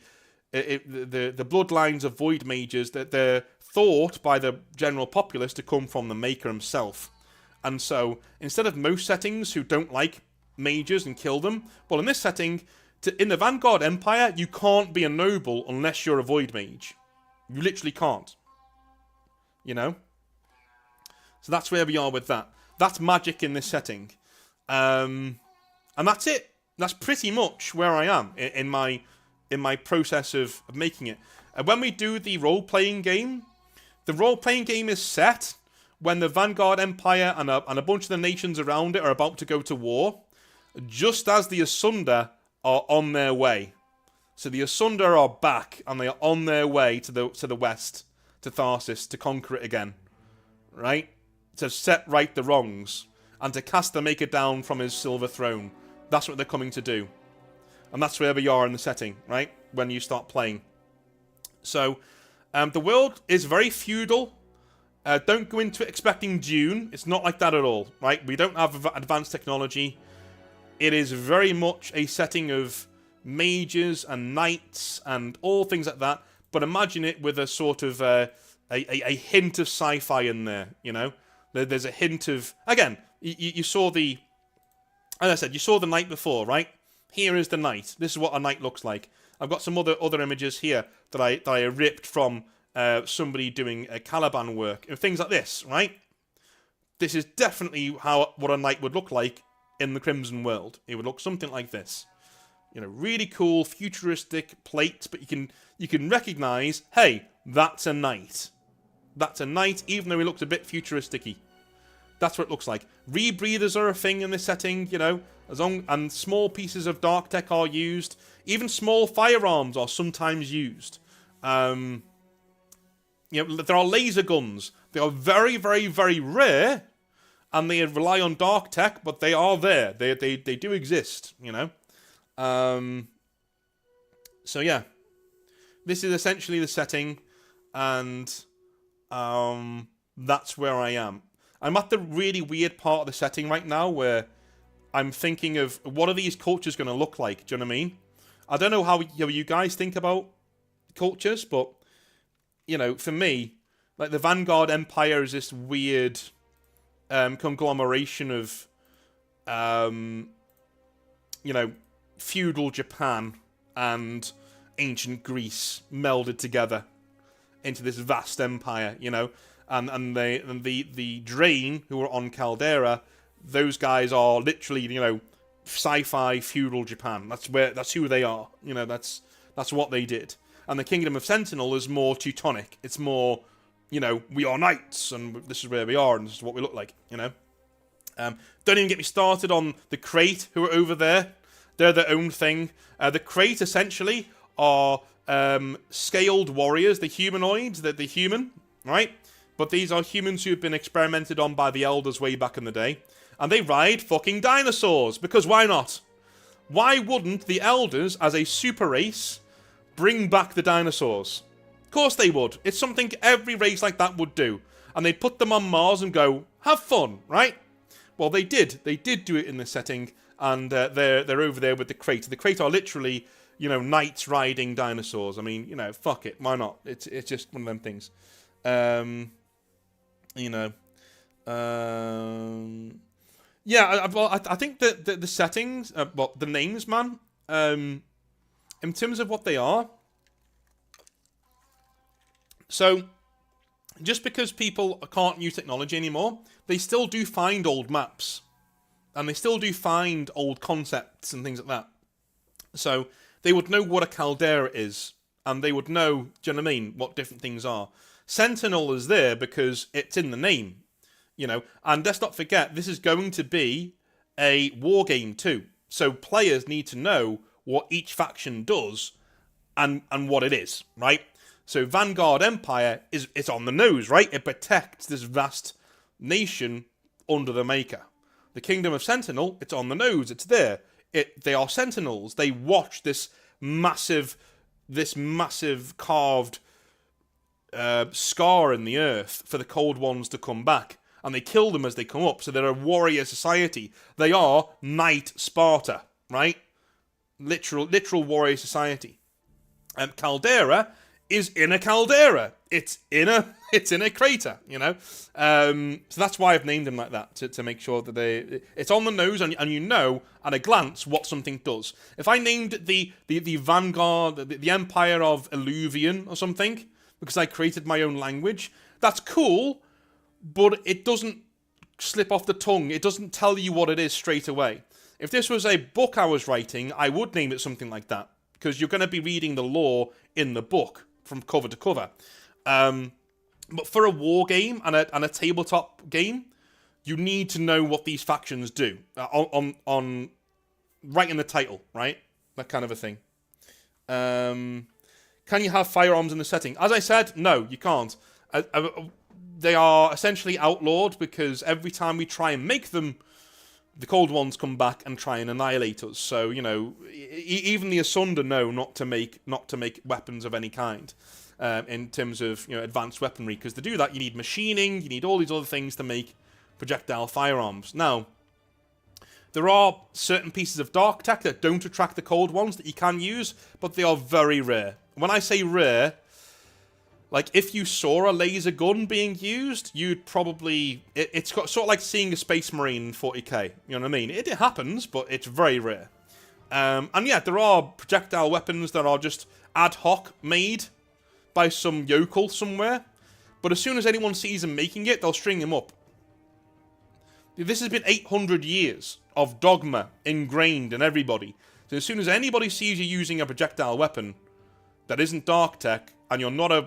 the bloodlines of void mages, that they're thought by the general populace to come from the Maker himself. And so instead of most settings who don't like mages and kill them, well, in this setting, in the Vanguard Empire, you can't be a noble unless you're a void mage. You literally can't. So that's where we are with that. That's magic in this setting. And that's it. That's pretty much where I am in my process of making it. And when we do the role-playing game, the role-playing game is set when the Vanguard Empire and a bunch of the nations around it are about to go to war, just as the Asunder are on their way. So the Asunder are back, and they are on their way to the west, to Tharsis, to conquer it again. Right? To set right the wrongs, and to cast the Maker down from his silver throne. That's what they're coming to do. And that's where we are in the setting, right? When you start playing. So, the world is very feudal. Don't go into it expecting Dune. It's not like that at all, right? We don't have advanced technology. It is very much a setting of mages and knights and all things like that. But imagine it with a sort of a hint of sci-fi in there, There's a hint of... Again, you saw the... As I said, you saw the knight before, right? Here is the knight. This is what a knight looks like. I've got some other images here that I ripped from somebody doing Caliban work. And things like this, right? This is definitely what a knight would look like in the Crimson world. It would look something like this. Really cool, futuristic plates, but you can recognise, hey, that's a knight. That's a knight, even though he looks a bit futuristic-y. That's what it looks like. Rebreathers are a thing in this setting, and small pieces of dark tech are used. Even small firearms are sometimes used. There are laser guns. They are very, very, very rare, and they rely on dark tech, but they are there. They do exist, So yeah, this is essentially the setting, and that's where I am. I'm at the really weird part of the setting right now where I'm thinking of what are these cultures going to look like? Do you know what I mean? I don't know how you guys think about cultures, but for me, like the Vanguard Empire is this weird conglomeration of feudal Japan and ancient Greece melded together into this vast empire, and the Drain who are on Caldera, those guys are literally, sci-fi feudal Japan. That's who they are. That's what they did. And the Kingdom of Sentinel is more Teutonic. It's more, we are knights, and this is where we are, and this is what we look like. Don't even get me started on the Crate who are over there. They're their own thing. The Krayt, essentially, are scaled warriors. The humanoids, they're the human, right? But these are humans who have been experimented on by the Elders way back in the day. And they ride fucking dinosaurs, because why not? Why wouldn't the Elders, as a super race, bring back the dinosaurs? Of course they would. It's something every race like that would do. And they'd put them on Mars and go, have fun, right? Well, they did. They did do it in this setting, and they're over there with the Krayt. The Krayt are literally, you know, knights riding dinosaurs. I mean, you know, fuck it, why not? It's just one of them things. You know, yeah. I think that the settings, well, the names, man. In terms of what they are, so just because people can't use technology anymore, they still do find old maps. And they still do find old concepts and things like that. So they would know what a caldera is. And they would know, do you know what I mean, what different things are. Sentinel is there because it's in the name. You know, and let's not forget, this is going to be a war game too. So players need to know what each faction does and what it is, right? So Vanguard Empire it's on the nose, right? It protects this vast nation under the Maker. The Kingdom of Sentinel, it's on the nose, it's there. They are sentinels. They watch this massive carved scar in the earth for the Cold Ones to come back. And they kill them as they come up. So they're a warrior society. They are Knight Sparta, right? Literal warrior society. And Caldera is in a caldera. It's in a crater, you know. So that's why I've named them like that, to make sure that it's on the nose and you know at a glance what something does. If I named the Vanguard, the Empire of Illuvian or something, because I created my own language, that's cool, but it doesn't slip off the tongue. It doesn't tell you what it is straight away. If this was a book I was writing, I would name it something like that, because you're going to be reading the lore in the book from cover to cover. But for a war game and a tabletop game, you need to know what these factions do on right in the title, right? That kind of a thing. Can you have firearms in the setting? As I said, no, you can't. They are essentially outlawed because every time we try and make them, the Cold Ones come back and try and annihilate us. So, you know, even the Asunder know not to make weapons of any kind. In terms of, you know, advanced weaponry, because to do that you need machining, you need all these other things to make projectile firearms. Now, there are certain pieces of dark tech that don't attract the Cold Ones that you can use, but they are very rare. When I say rare, like if you saw a laser gun being used, you'd probably it's got sort of like seeing a Space Marine in 40k. You know what I mean? It happens, but it's very rare. And yeah, there are projectile weapons that are just ad hoc made by some yokel somewhere, but as soon as anyone sees them making it, they'll string him up. This has been 800 years of dogma ingrained in everybody. So as soon as anybody sees you using a projectile weapon that isn't dark tech, and you're not a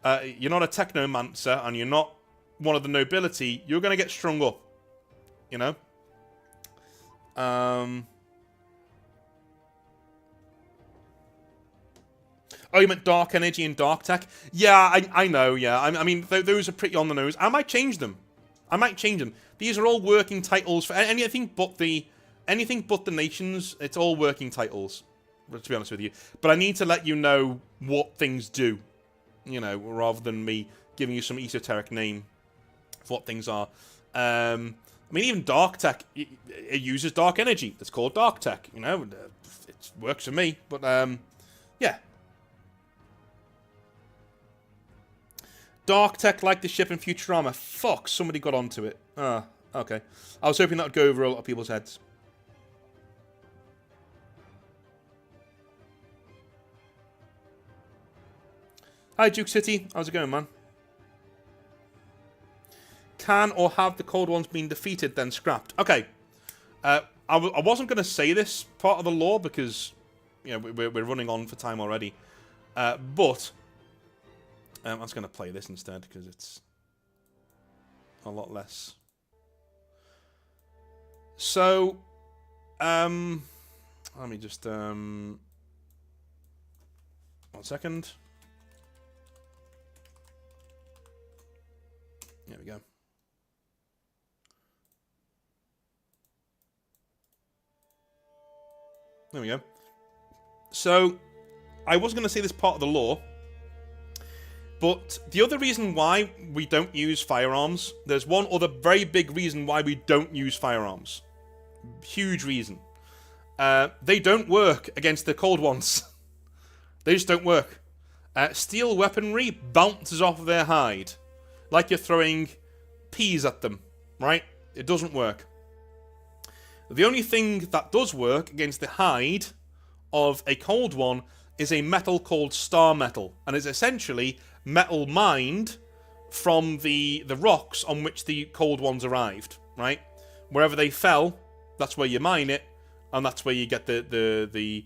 technomancer, and you're not one of the nobility, you're gonna get strung up. You know. Oh, you meant dark energy and dark tech? Yeah, I know, yeah. I mean, those are pretty on the nose. I might change them. These are all working titles for anything but the nations. It's all working titles, to be honest with you. But I need to let you know what things do, you know, rather than me giving you some esoteric name for what things are. I mean, even dark tech, it uses dark energy. It's called dark tech, you know. It works for me, but, yeah. Dark tech like the ship in Futurama. Fuck, somebody got onto it. Ah, okay. I was hoping that would go over a lot of people's heads. Hi, Duke City. How's it going, man? Can or have the Cold Ones been defeated, then scrapped? Okay. I wasn't going to say this part of the lore because, you know, we're running on for time already. But I was going to play this instead because it's a lot less. So, Let me just 1 second. There we go. There we go. So, I was going to say this part of the lore, but the other reason why we don't use firearms, there's one other very big reason why we don't use firearms. Huge reason. They don't work against the cold ones. They just don't work. Steel weaponry bounces off their hide, like you're throwing peas at them, right? It doesn't work. The only thing that does work against the hide of a cold one is a metal called star metal, and is essentially metal mined from the rocks on which the cold ones arrived, right? Wherever they fell, that's where you mine it, and that's where you get the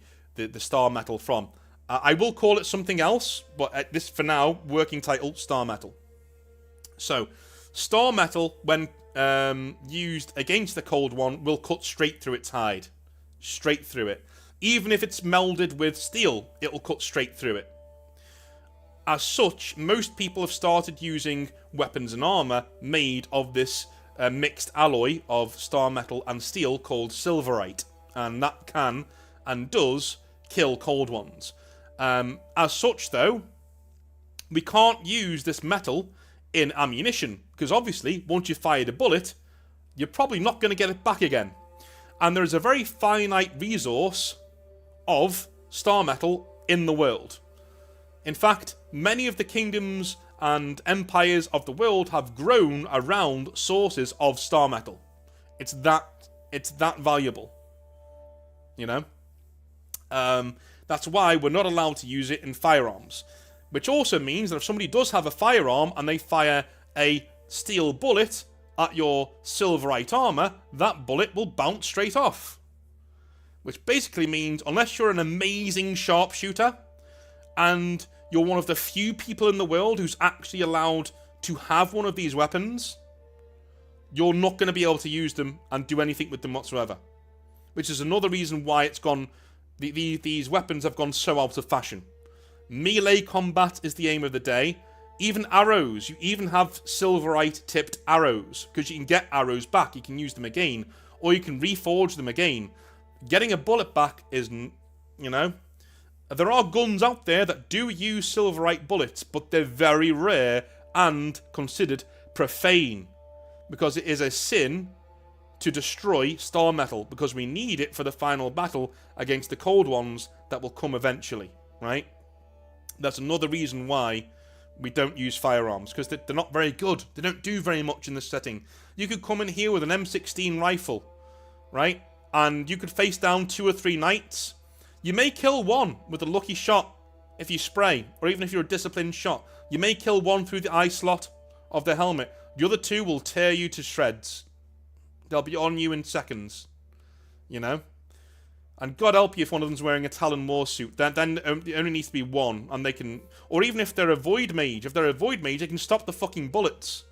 star metal from. I will call it something else, but at this, for now, working title, star metal. So, star metal, when used against the cold one, will cut straight through its hide. Straight through it. Even if it's melded with steel, it will cut straight through it. As such, most people have started using weapons and armor made of this mixed alloy of star metal and steel called silverite. And that can, and does, kill cold ones. As such, though, we can't use this metal in ammunition, because obviously, once you've fired a bullet, you're probably not going to get it back again. And there is a very finite resource of star metal in the world. In fact, many of the kingdoms and empires of the world have grown around sources of star metal. It's that valuable. You know? That's why we're not allowed to use it in firearms. Which also means that if somebody does have a firearm and they fire a steel bullet at your silverite armor, that bullet will bounce straight off. Which basically means, unless you're an amazing sharpshooter, and you're one of the few people in the world who's actually allowed to have one of these weapons, you're not going to be able to use them and do anything with them whatsoever. Which is another reason why it's gone... These weapons have gone so out of fashion. Melee combat is the aim of the day. Even arrows. You even have silverite-tipped arrows, because you can get arrows back. You can use them again, or you can reforge them again. Getting a bullet back is, you know... There are guns out there that do use silverite bullets, but they're very rare and considered profane, because it is a sin to destroy star metal, because we need it for the final battle against the cold ones that will come eventually, right? That's another reason why we don't use firearms, because they're not very good. They don't do very much in this setting. You could come in here with an M16 rifle, right? And you could face down 2 or 3 knights. You may kill one with a lucky shot if you spray, or even if you're a disciplined shot. You may kill one through the eye slot of the helmet. The other 2 will tear you to shreds. They'll be on you in seconds, you know? And God help you if one of them's wearing a Talon War suit. Then it only needs to be one, and they can... Or even if they're a Void Mage. If they're a Void Mage, they can stop the fucking bullets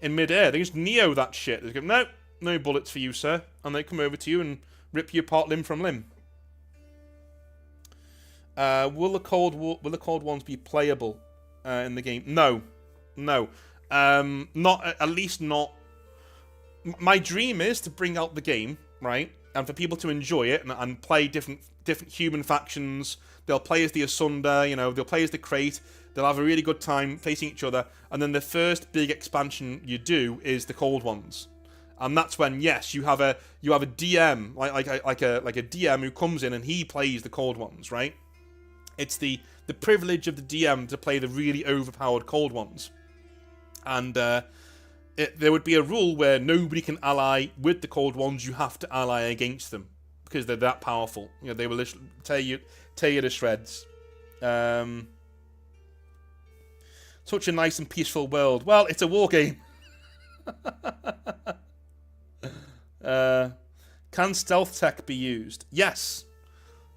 in mid-air. They just Neo that shit. They go, no, no bullets for you, sir. And they come over to you and rip you apart limb from limb. Will the cold ones be playable in the game? No. No. Not, at least not... My dream is to bring out the game, right? And for people to enjoy it and play different human factions. They'll play as the Asunder, you know, they'll play as the Crate. They'll have a really good time facing each other. And then the first big expansion you do is the Cold Ones. And that's when, yes, you have a DM, like a DM who comes in and he plays the Cold Ones, right? It's the privilege of the DM to play the really overpowered Cold Ones. And there would be a rule where nobody can ally with the Cold Ones. You have to ally against them because they're that powerful. You know, they will literally tear you to shreds. Such a nice and peaceful world. Well, it's a war game. Can stealth tech be used? Yes.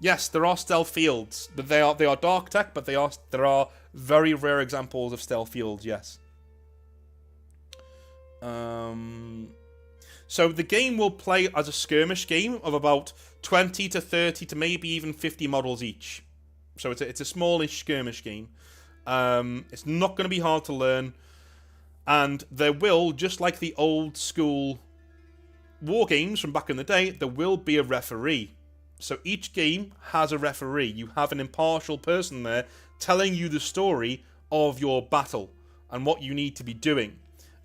Yes, there are stealth fields, but they are dark tech. But there are very rare examples of stealth fields. Yes. So the game will play as a skirmish game of about 20 to 30 to maybe even 50 models each. So it's a smallish skirmish game. It's not going to be hard to learn. And there will, just like the old school war games from back in the day, there will be a referee. So each game has a referee. You have an impartial person there telling you the story of your battle and what you need to be doing.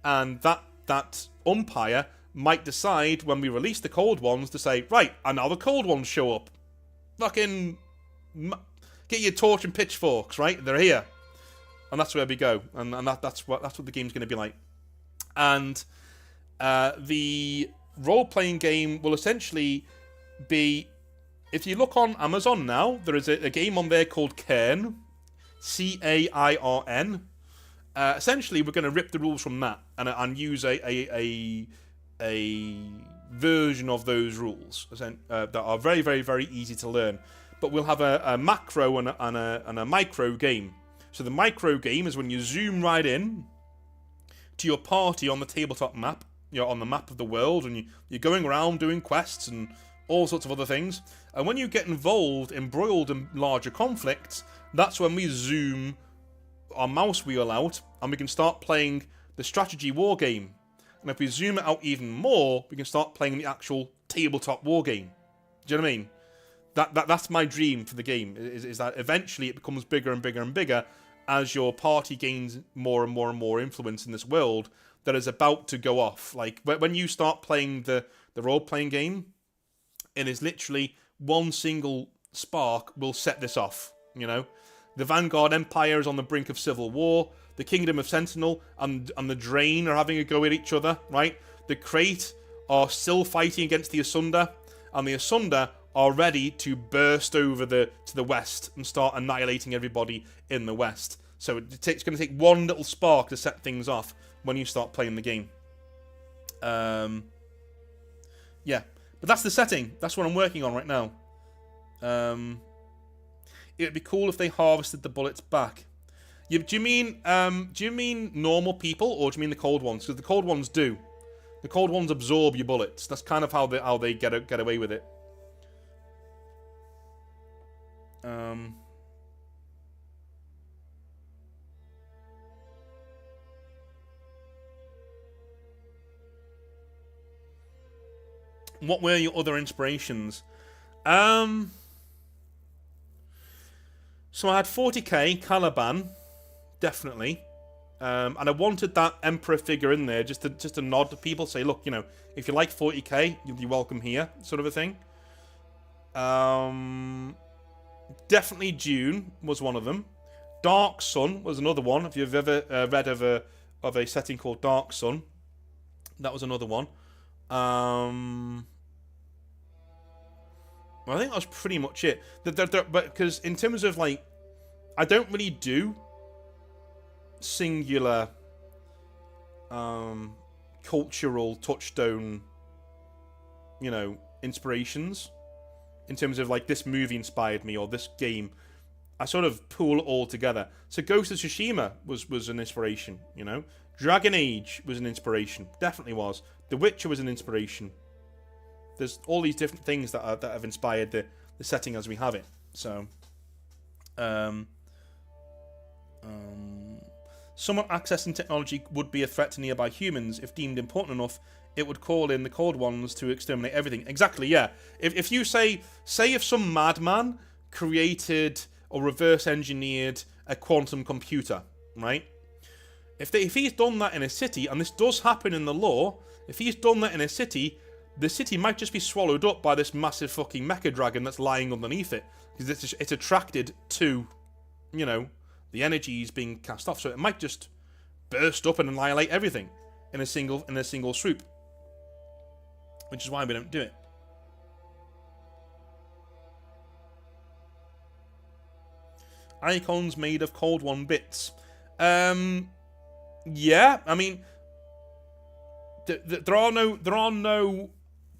And that umpire might decide when we release the cold ones to say, right, and now the cold ones show up. Fucking get your torch and pitchforks, right? They're here. And that's where we go. And that's what the game's going to be like. And the role-playing game will essentially be... If you look on Amazon now, there is a game on there called Cairn. C-A-I-R-N. Essentially, we're going to rip the rules from that and use a version of those rules that are very, very, very easy to learn. But we'll have a macro and a micro game. So the micro game is when you zoom right in to your party on the tabletop map, on the map of the world, and you're going around doing quests and all sorts of other things. And when you get embroiled in larger conflicts, that's when we zoom our mouse wheel out and we can start playing the strategy war game. And if we zoom it out even more, we can start playing the actual tabletop war game. Do you know what I mean? That's my dream for the game, is that eventually it becomes bigger and bigger and bigger as your party gains more and more and more influence in this world that is about to go off. Like, when you start playing the role-playing game, it is literally one single spark will set this off, you know? The Vanguard Empire is on the brink of civil war. The Kingdom of Sentinel and the Drain are having a go at each other, right? The Crate are still fighting against the Asunder, and the Asunder are ready to burst over to the west and start annihilating everybody in the west. So it's going to take one little spark to set things off when you start playing the game. Yeah, but that's the setting. That's what I'm working on right now. It would be cool if they harvested the bullets back. Do you mean normal people, or do you mean the cold ones? Because the cold ones do. The cold ones absorb your bullets. That's kind of how they get away with it. What were your other inspirations? So I had 40k, Caliban, definitely. And I wanted that Emperor figure in there just to nod to people, say, look, if you like 40k, you'll be welcome here, sort of a thing. Definitely Dune was one of them. Dark Sun was another one. If you've ever read of a setting called Dark Sun, that was another one. I think that was pretty much it. But because in terms of I don't really do singular cultural touchstone, inspirations. In terms of this movie inspired me or this game, I sort of pool it all together. So Ghost of Tsushima was an inspiration, Dragon Age was an inspiration, definitely was. The Witcher was an inspiration. There's all these different things that have inspired the setting as we have it. So, someone accessing technology would be a threat to nearby humans. If deemed important enough, it would call in the cold ones to exterminate everything. Exactly, yeah. If you say if some madman created or reverse engineered a quantum computer, right? If he's done that in a city, and this does happen in the lore, if he's done that in a city, the city might just be swallowed up by this massive fucking mecha dragon that's lying underneath it, because it's attracted to, the energies being cast off. So it might just burst up and annihilate everything in a single swoop, which is why we don't do it. Icons made of Cold One bits. Yeah, I mean, there are no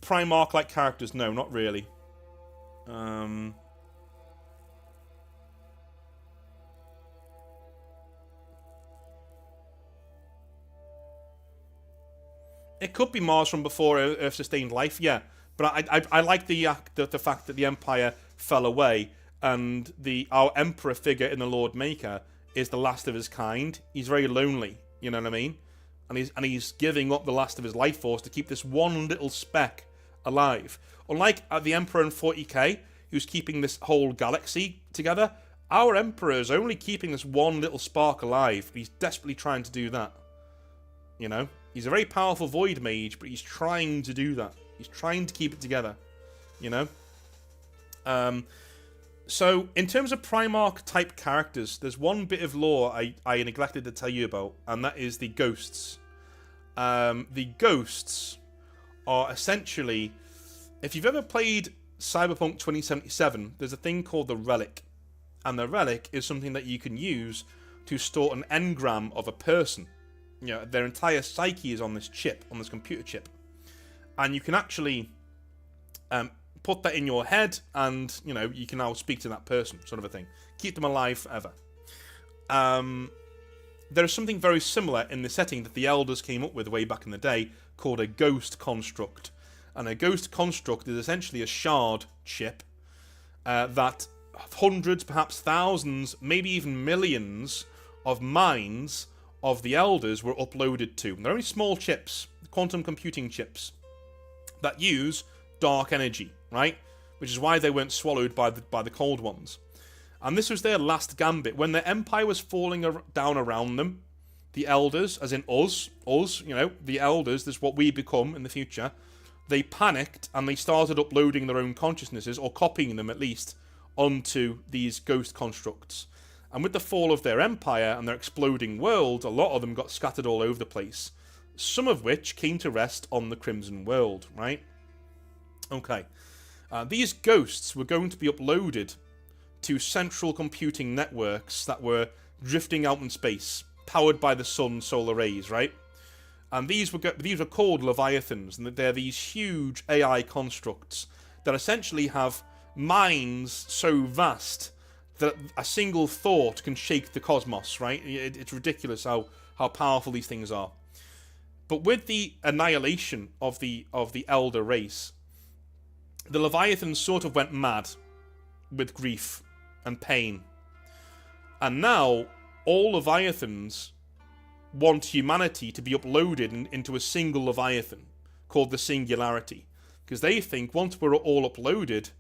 Primarch-like characters. No, not really. It could be Mars from before Earth sustained life, yeah. But I like the fact that the Empire fell away, and our Emperor figure in the Lord Maker is the last of his kind. He's very lonely, you know what I mean? And he's giving up the last of his life force to keep this one little speck alive. Unlike the Emperor in 40k, who's keeping this whole galaxy together, our Emperor is only keeping this one little spark alive. He's desperately trying to do that. You know? He's a very powerful Void Mage, but he's trying to do that. He's trying to keep it together. You know? So, in terms of Primarch-type characters, there's one bit of lore I neglected to tell you about, and that is the ghosts. The ghosts are essentially... If you've ever played Cyberpunk 2077, there's a thing called the Relic. And the Relic is something that you can use to store an engram of a person. You know, their entire psyche is on this chip, on this computer chip. And you can actually put that in your head, and, you know, you can now speak to that person, sort of a thing. Keep them alive forever. There is something very similar in the setting that the Elders came up with way back in the day, called a ghost construct. And a ghost construct is essentially a shard chip that hundreds, perhaps thousands, maybe even millions of minds of the Elders were uploaded to. And they're only small chips, quantum computing chips, that use dark energy, right? Which is why they weren't swallowed by the cold ones. And this was their last gambit. When their empire was falling down around them, the Elders, as in us, you know, the Elders, this is what we become in the future, they panicked and they started uploading their own consciousnesses, or copying them at least, onto these ghost constructs. And with the fall of their empire and their exploding world, a lot of them got scattered all over the place. Some of which came to rest on the Crimson World, right? Okay. These ghosts were going to be uploaded to central computing networks that were drifting out in space, powered by the sun's solar rays, right? And these were called Leviathans, and they're these huge AI constructs that essentially have minds so vast that a single thought can shake the cosmos, right? It's ridiculous how powerful these things are. But with the annihilation of the Elder race, the Leviathans sort of went mad with grief and pain. And now, all Leviathans want humanity to be uploaded into a single Leviathan, called the Singularity. Because they think once we're all uploaded,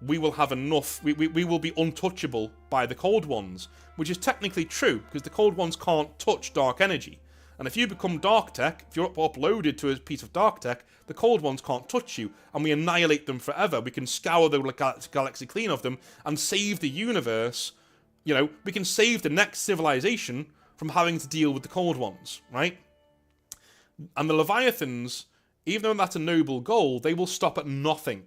we will have enough, we will be untouchable by the Cold Ones. Which is technically true, because the Cold Ones can't touch dark energy. And if you become Dark Tech, if you're uploaded to a piece of Dark Tech, the Cold Ones can't touch you, and we annihilate them forever. We can scour the galaxy clean of them, and save the universe. You know, we can save the next civilization from having to deal with the Cold Ones, right? And the Leviathans, even though that's a noble goal, they will stop at nothing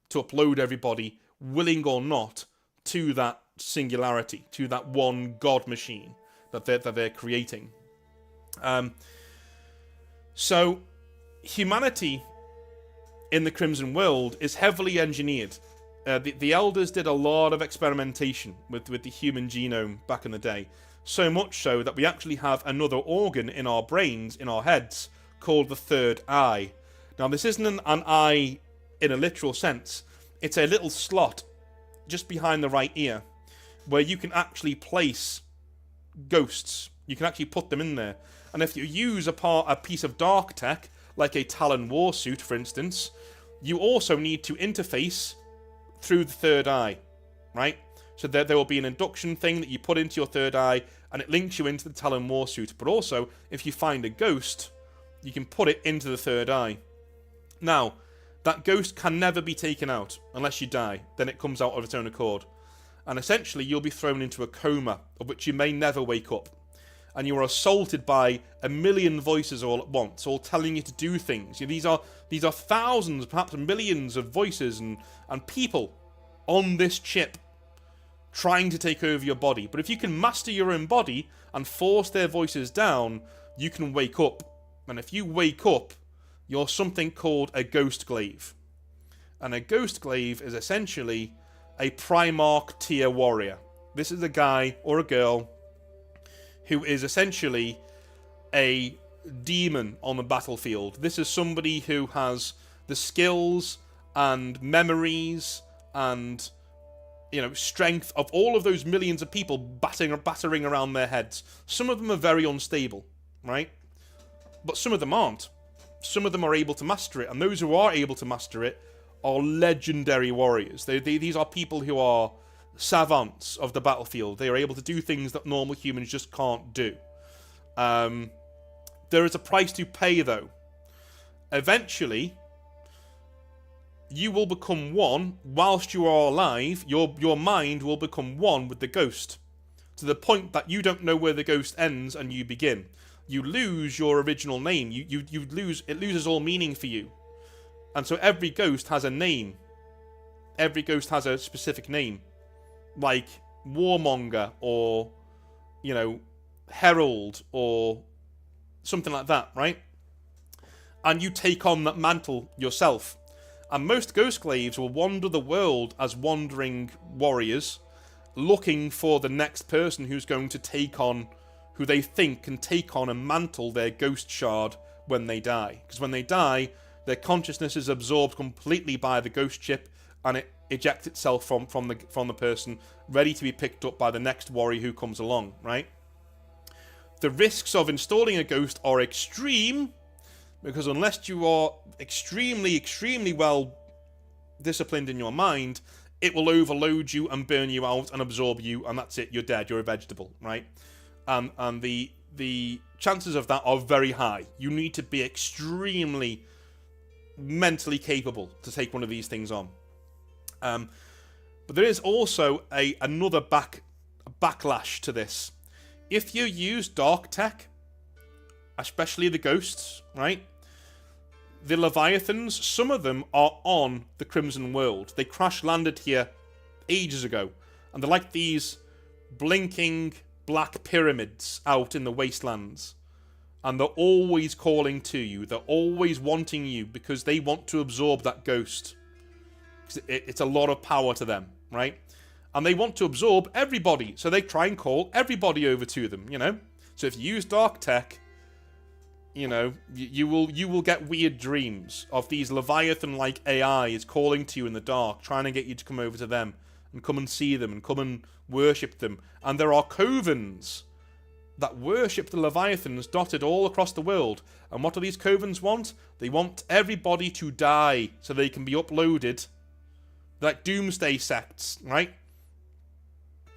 to upload everybody, willing or not, to that singularity, to that one god machine that they're creating. So, humanity in the Crimson World is heavily engineered. The Elders did a lot of experimentation with the human genome back in the day. So much so that we actually have another organ in our brains, in our heads, called the third eye. Now, this isn't an eye in a literal sense. It's a little slot just behind the right ear where you can actually place ghosts. You can actually put them in there. And if you use a piece of dark tech, like a Talon warsuit, for instance, you also need to interface through the third eye, right? So there will be an induction thing that you put into your third eye, and it links you into the Talon warsuit. But also, if you find a ghost, you can put it into the third eye. Now, that ghost can never be taken out unless you die. Then it comes out of its own accord. And essentially, you'll be thrown into a coma, of which you may never wake up. And you are assaulted by a million voices all at once, all telling you to do things. You know, these are thousands, perhaps millions of voices and people on this chip trying to take over your body. But if you can master your own body and force their voices down, you can wake up. And if you wake up, you're something called a ghost glaive. And a ghost glaive is essentially a Primarch tier warrior. This is a guy or a girl who is essentially a demon on the battlefield. This is somebody who has the skills and memories and, you know, strength of all of those millions of people battering around their heads. Some of them are very unstable, right? But some of them aren't. Some of them are able to master it, and those who are able to master it are legendary warriors. These are people who are savants of the battlefield. They are able to do things that normal humans just can't do. There is a price to pay, though. Eventually, you will become one. Whilst you are alive, your mind will become one with the ghost, to the point that you don't know where the ghost ends and you begin. You lose your original name. It loses all meaning for you. And so every ghost has a name. Every ghost has a specific name. Like Warmonger, or, you know, Herald, or something like that, right? And you take on that mantle yourself. And most ghost glaives will wander the world as wandering warriors, looking for the next person who's going to take on, who they think can take on and mantle their ghost shard when they die. Because when they die, their consciousness is absorbed completely by the ghost chip, and it ejects itself from the person, ready to be picked up by the next warrior who comes along, right? The risks of installing a ghost are extreme, because unless you are extremely, extremely well disciplined in your mind, it will overload you and burn you out and absorb you, and that's it. You're dead. You're a vegetable, right? And the chances of that are very high. You need to be extremely mentally capable to take one of these things on. But there is also another backlash to this. If you use dark tech, especially the ghosts, right? The Leviathans, some of them are on the Crimson World. They crash landed here ages ago, and they're like these blinking black pyramids out in the wastelands, and they're always calling to you. They're always wanting you because they want to absorb that ghost. It's a lot of power to them, right? And they want to absorb everybody, so they try and call everybody over to them, you know? So if you use dark tech, you know, you will get weird dreams of these Leviathan-like AIs calling to you in the dark, trying to get you to come over to them and come and see them and come and worship them. And there are covens that worship the Leviathans dotted all across the world. And what do these covens want? They want everybody to die so they can be uploaded. Like doomsday sects, right?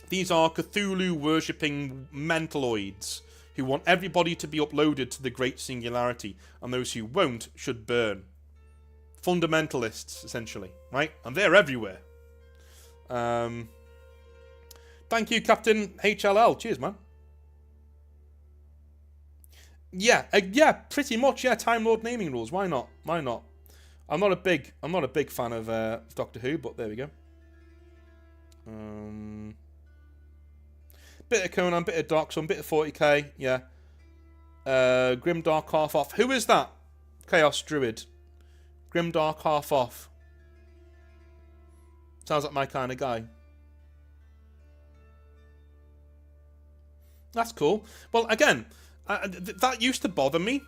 These are Cthulhu-worshipping mentaloids who want everybody to be uploaded to the Great Singularity, and those who won't should burn. Fundamentalists, essentially, right? And they're everywhere. Thank you, Captain HLL. Cheers, man. Yeah, pretty much. Yeah, Time Lord naming rules. Why not? Why not? I'm not a big fan of Doctor Who, but there we go. Bit of Conan, bit of Dark Sun, bit of 40k. Yeah. Grimdark half off. Who is that? Chaos Druid. Grimdark half off. Sounds like my kind of guy. That's cool. Well, again, that used to bother me.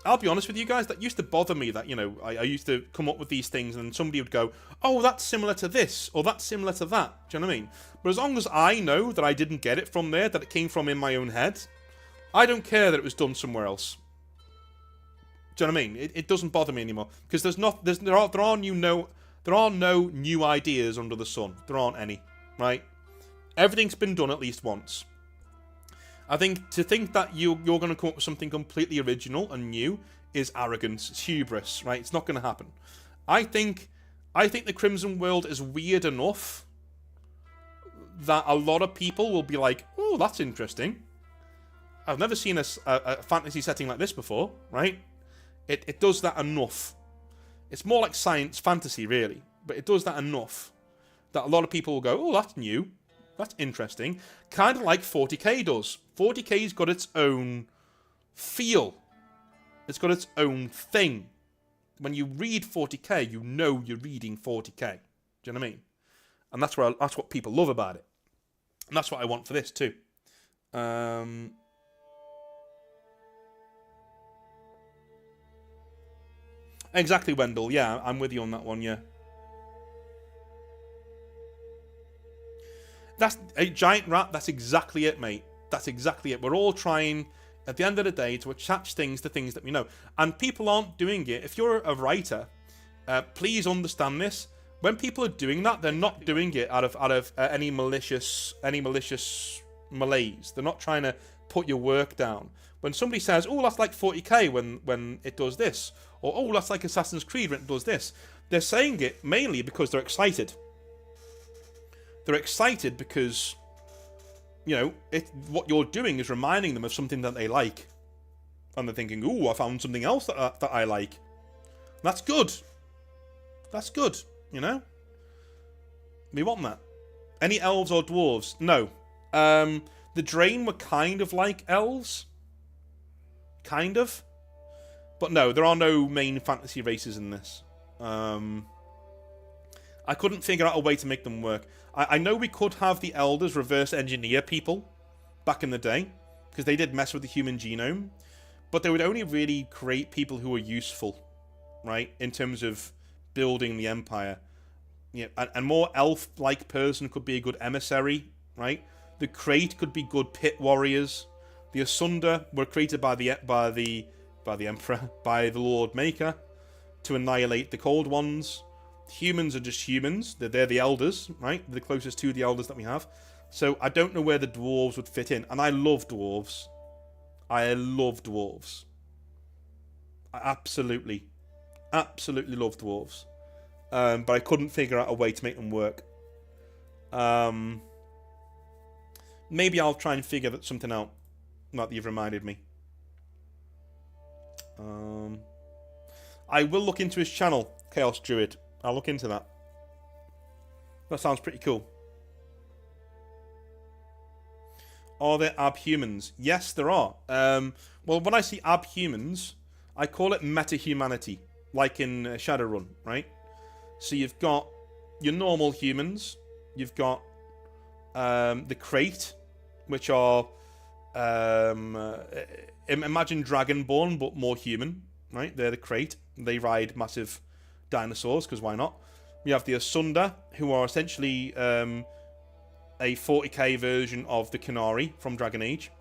I'll be honest with you guys, that used to bother me, that, you know, I used to come up with these things and somebody would go, oh, that's similar to this, or that's similar to that. Do you know what I mean? But as long as I know that I didn't get it from there, that it came from in my own head, I don't care that it was done somewhere else. Do you know what I mean? It doesn't bother me anymore, because there are no new ideas under the sun. There aren't any, right? Everything's been done at least once. I think to think that you're going to come up with something completely original and new is arrogance. It's hubris, right? It's not going to happen. I think the Crimson World is weird enough that a lot of people will be like, oh, that's interesting. I've never seen a fantasy setting like this before, right? It does that enough. It's more like science fantasy, really. But it does that enough that a lot of people will go, oh, that's new. That's interesting. Kind of like 40k does. 40k's got its own feel. It's got its own thing. When you read 40k, you know you're reading 40k. Do you know what I mean? And that's what people love about it. And that's what I want for this too. Exactly, Wendell. Yeah, I'm with you on that one, yeah. That's a giant rat. That's exactly it, mate. That's exactly it. We're all trying, at the end of the day, to attach things to things that we know. And people aren't doing it. If you're a writer, please understand this. When people are doing that, they're not doing it out of any malicious malaise. They're not trying to put your work down. When somebody says, "Oh, that's like 40k when it does this," or "Oh, that's like Assassin's Creed when it does this," they're saying it mainly because they're excited. They're excited because, you know, what you're doing is reminding them of something that they like, and they're thinking, "Ooh, I found something else that I like." That's good. That's good. You know, we want that. Any elves or dwarves? No. The Drain were kind of like elves. Kind of. But no, there are no main fantasy races in this. I couldn't figure out a way to make them work. I know we could have the Elders reverse engineer people back in the day, because they did mess with the human genome, but they would only really create people who were useful, right, in terms of building the Empire. Yeah, and more elf-like person could be a good emissary, right? The Crate could be good pit warriors. The Asunder were created by the Emperor, by the Lord Maker, to annihilate the Cold Ones. Humans are just humans. They're the Elders, right? They're the closest to the Elders that we have. So I don't know where the Dwarves would fit in. And I love Dwarves. I love Dwarves. I absolutely love Dwarves. But I couldn't figure out a way to make them work. Maybe I'll try and figure something out. Not that you've reminded me. I will look into his channel, Chaos Druid. I'll look into that. That sounds pretty cool. Are there abhumans? Yes, there are. Well, when I see abhumans, I call it meta-humanity, like in Shadowrun, right? So you've got your normal humans, you've got the Crate, which are imagine Dragonborn but more human, right? They're the Crate. They ride massive dinosaurs, because why not? We have the Asunder, who are essentially a 40k version of the Canary from Dragon Age.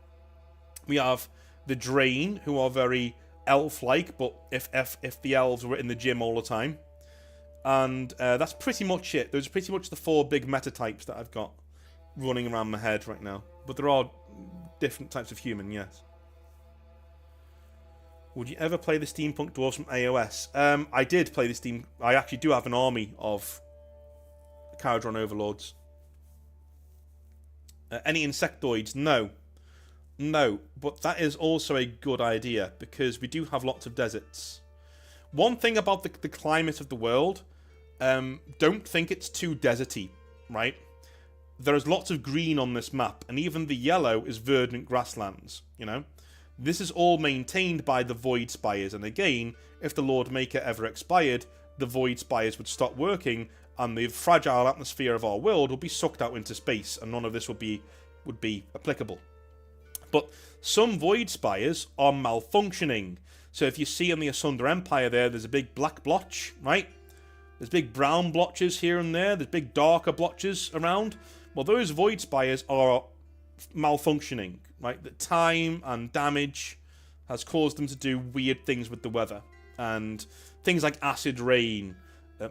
We have the Drain, who are very elf-like, but if the elves were in the gym all the time. And that's pretty much it. Those are pretty much the 4 big meta types that I've got running around my head right now. But there are different types of human, yes. Would you ever play the Steampunk Dwarves from AOS? I did play the Steam... I actually do have an army of Kharadron Overlords. Any insectoids? No. No, but that is also a good idea, because we do have lots of deserts. One thing about the climate of the world, don't think it's too deserty, right? There's lots of green on this map, and even the yellow is verdant grasslands, you know? This is all maintained by the Void Spires, and again, if the Lord Maker ever expired, the Void Spires would stop working, and the fragile atmosphere of our world would be sucked out into space, and none of this would be applicable. But some Void Spires are malfunctioning. So if you see in the Asunder Empire there's a big black blotch, right? There's big brown blotches here and there. There's big darker blotches around. Well, those Void Spires are malfunctioning, right? The time and damage has caused them to do weird things with the weather. And things like acid rain,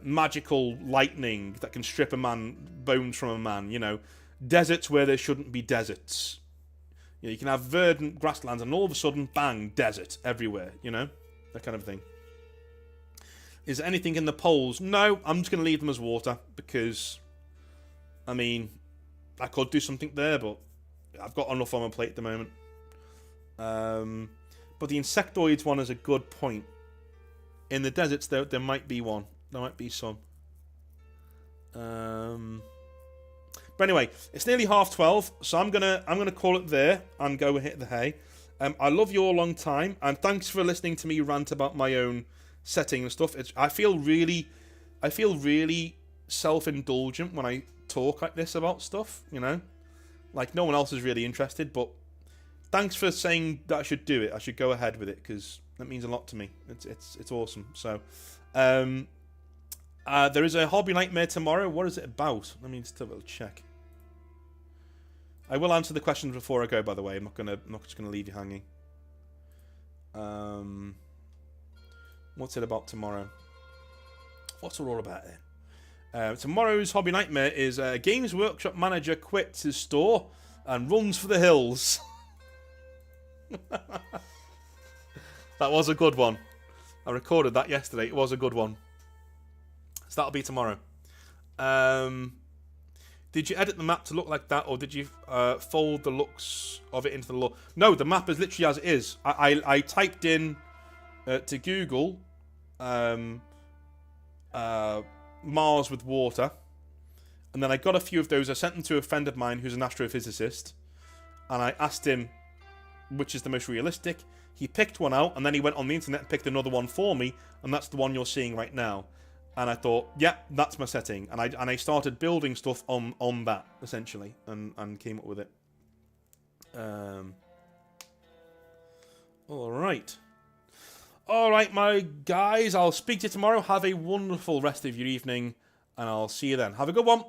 magical lightning that can strip a man bones from a man, you know. Deserts where there shouldn't be deserts. You know, you can have verdant grasslands and all of a sudden, bang, desert everywhere, you know? That kind of thing. Is there anything in the poles? No, I'm just going to leave them as water because, I mean, I could do something there, but I've got enough on my plate at the moment. But the insectoids one is a good point. In the deserts, there might be one. There might be some. But anyway, it's nearly 12:30, so I'm gonna call it there and go and hit the hay. I love you all a long time, and thanks for listening to me rant about my own setting and stuff. I feel really self-indulgent when I talk like this about stuff, you know? Like, no one else is really interested, but thanks for saying that I should do it. I should go ahead with it, because That means a lot to me. It's awesome. So, there is a Hobby Nightmare tomorrow. What is it about? Let me just have a little check. I will answer the questions before I go. By the way, I'm not just gonna leave you hanging. What's it about tomorrow? What's it all about then? Tomorrow's Hobby Nightmare is Games Workshop manager quits his store and runs for the hills. That was a good one. I recorded that yesterday. It was a good one. So that'll be tomorrow. Did you edit the map to look like that, or did you fold the looks of it into the lore? No, the map is literally as it is. I typed in to Google Mars with water, and then I got a few of those. I sent them to a friend of mine who's an astrophysicist, and I asked him which is the most realistic. He picked one out, and then he went on the internet and picked another one for me, and that's the one you're seeing right now. And I thought, yeah, that's my setting, and I started building stuff on that essentially, and came up with it. All right, my guys. I'll speak to you tomorrow. Have a wonderful rest of your evening, and I'll see you then. Have a good one.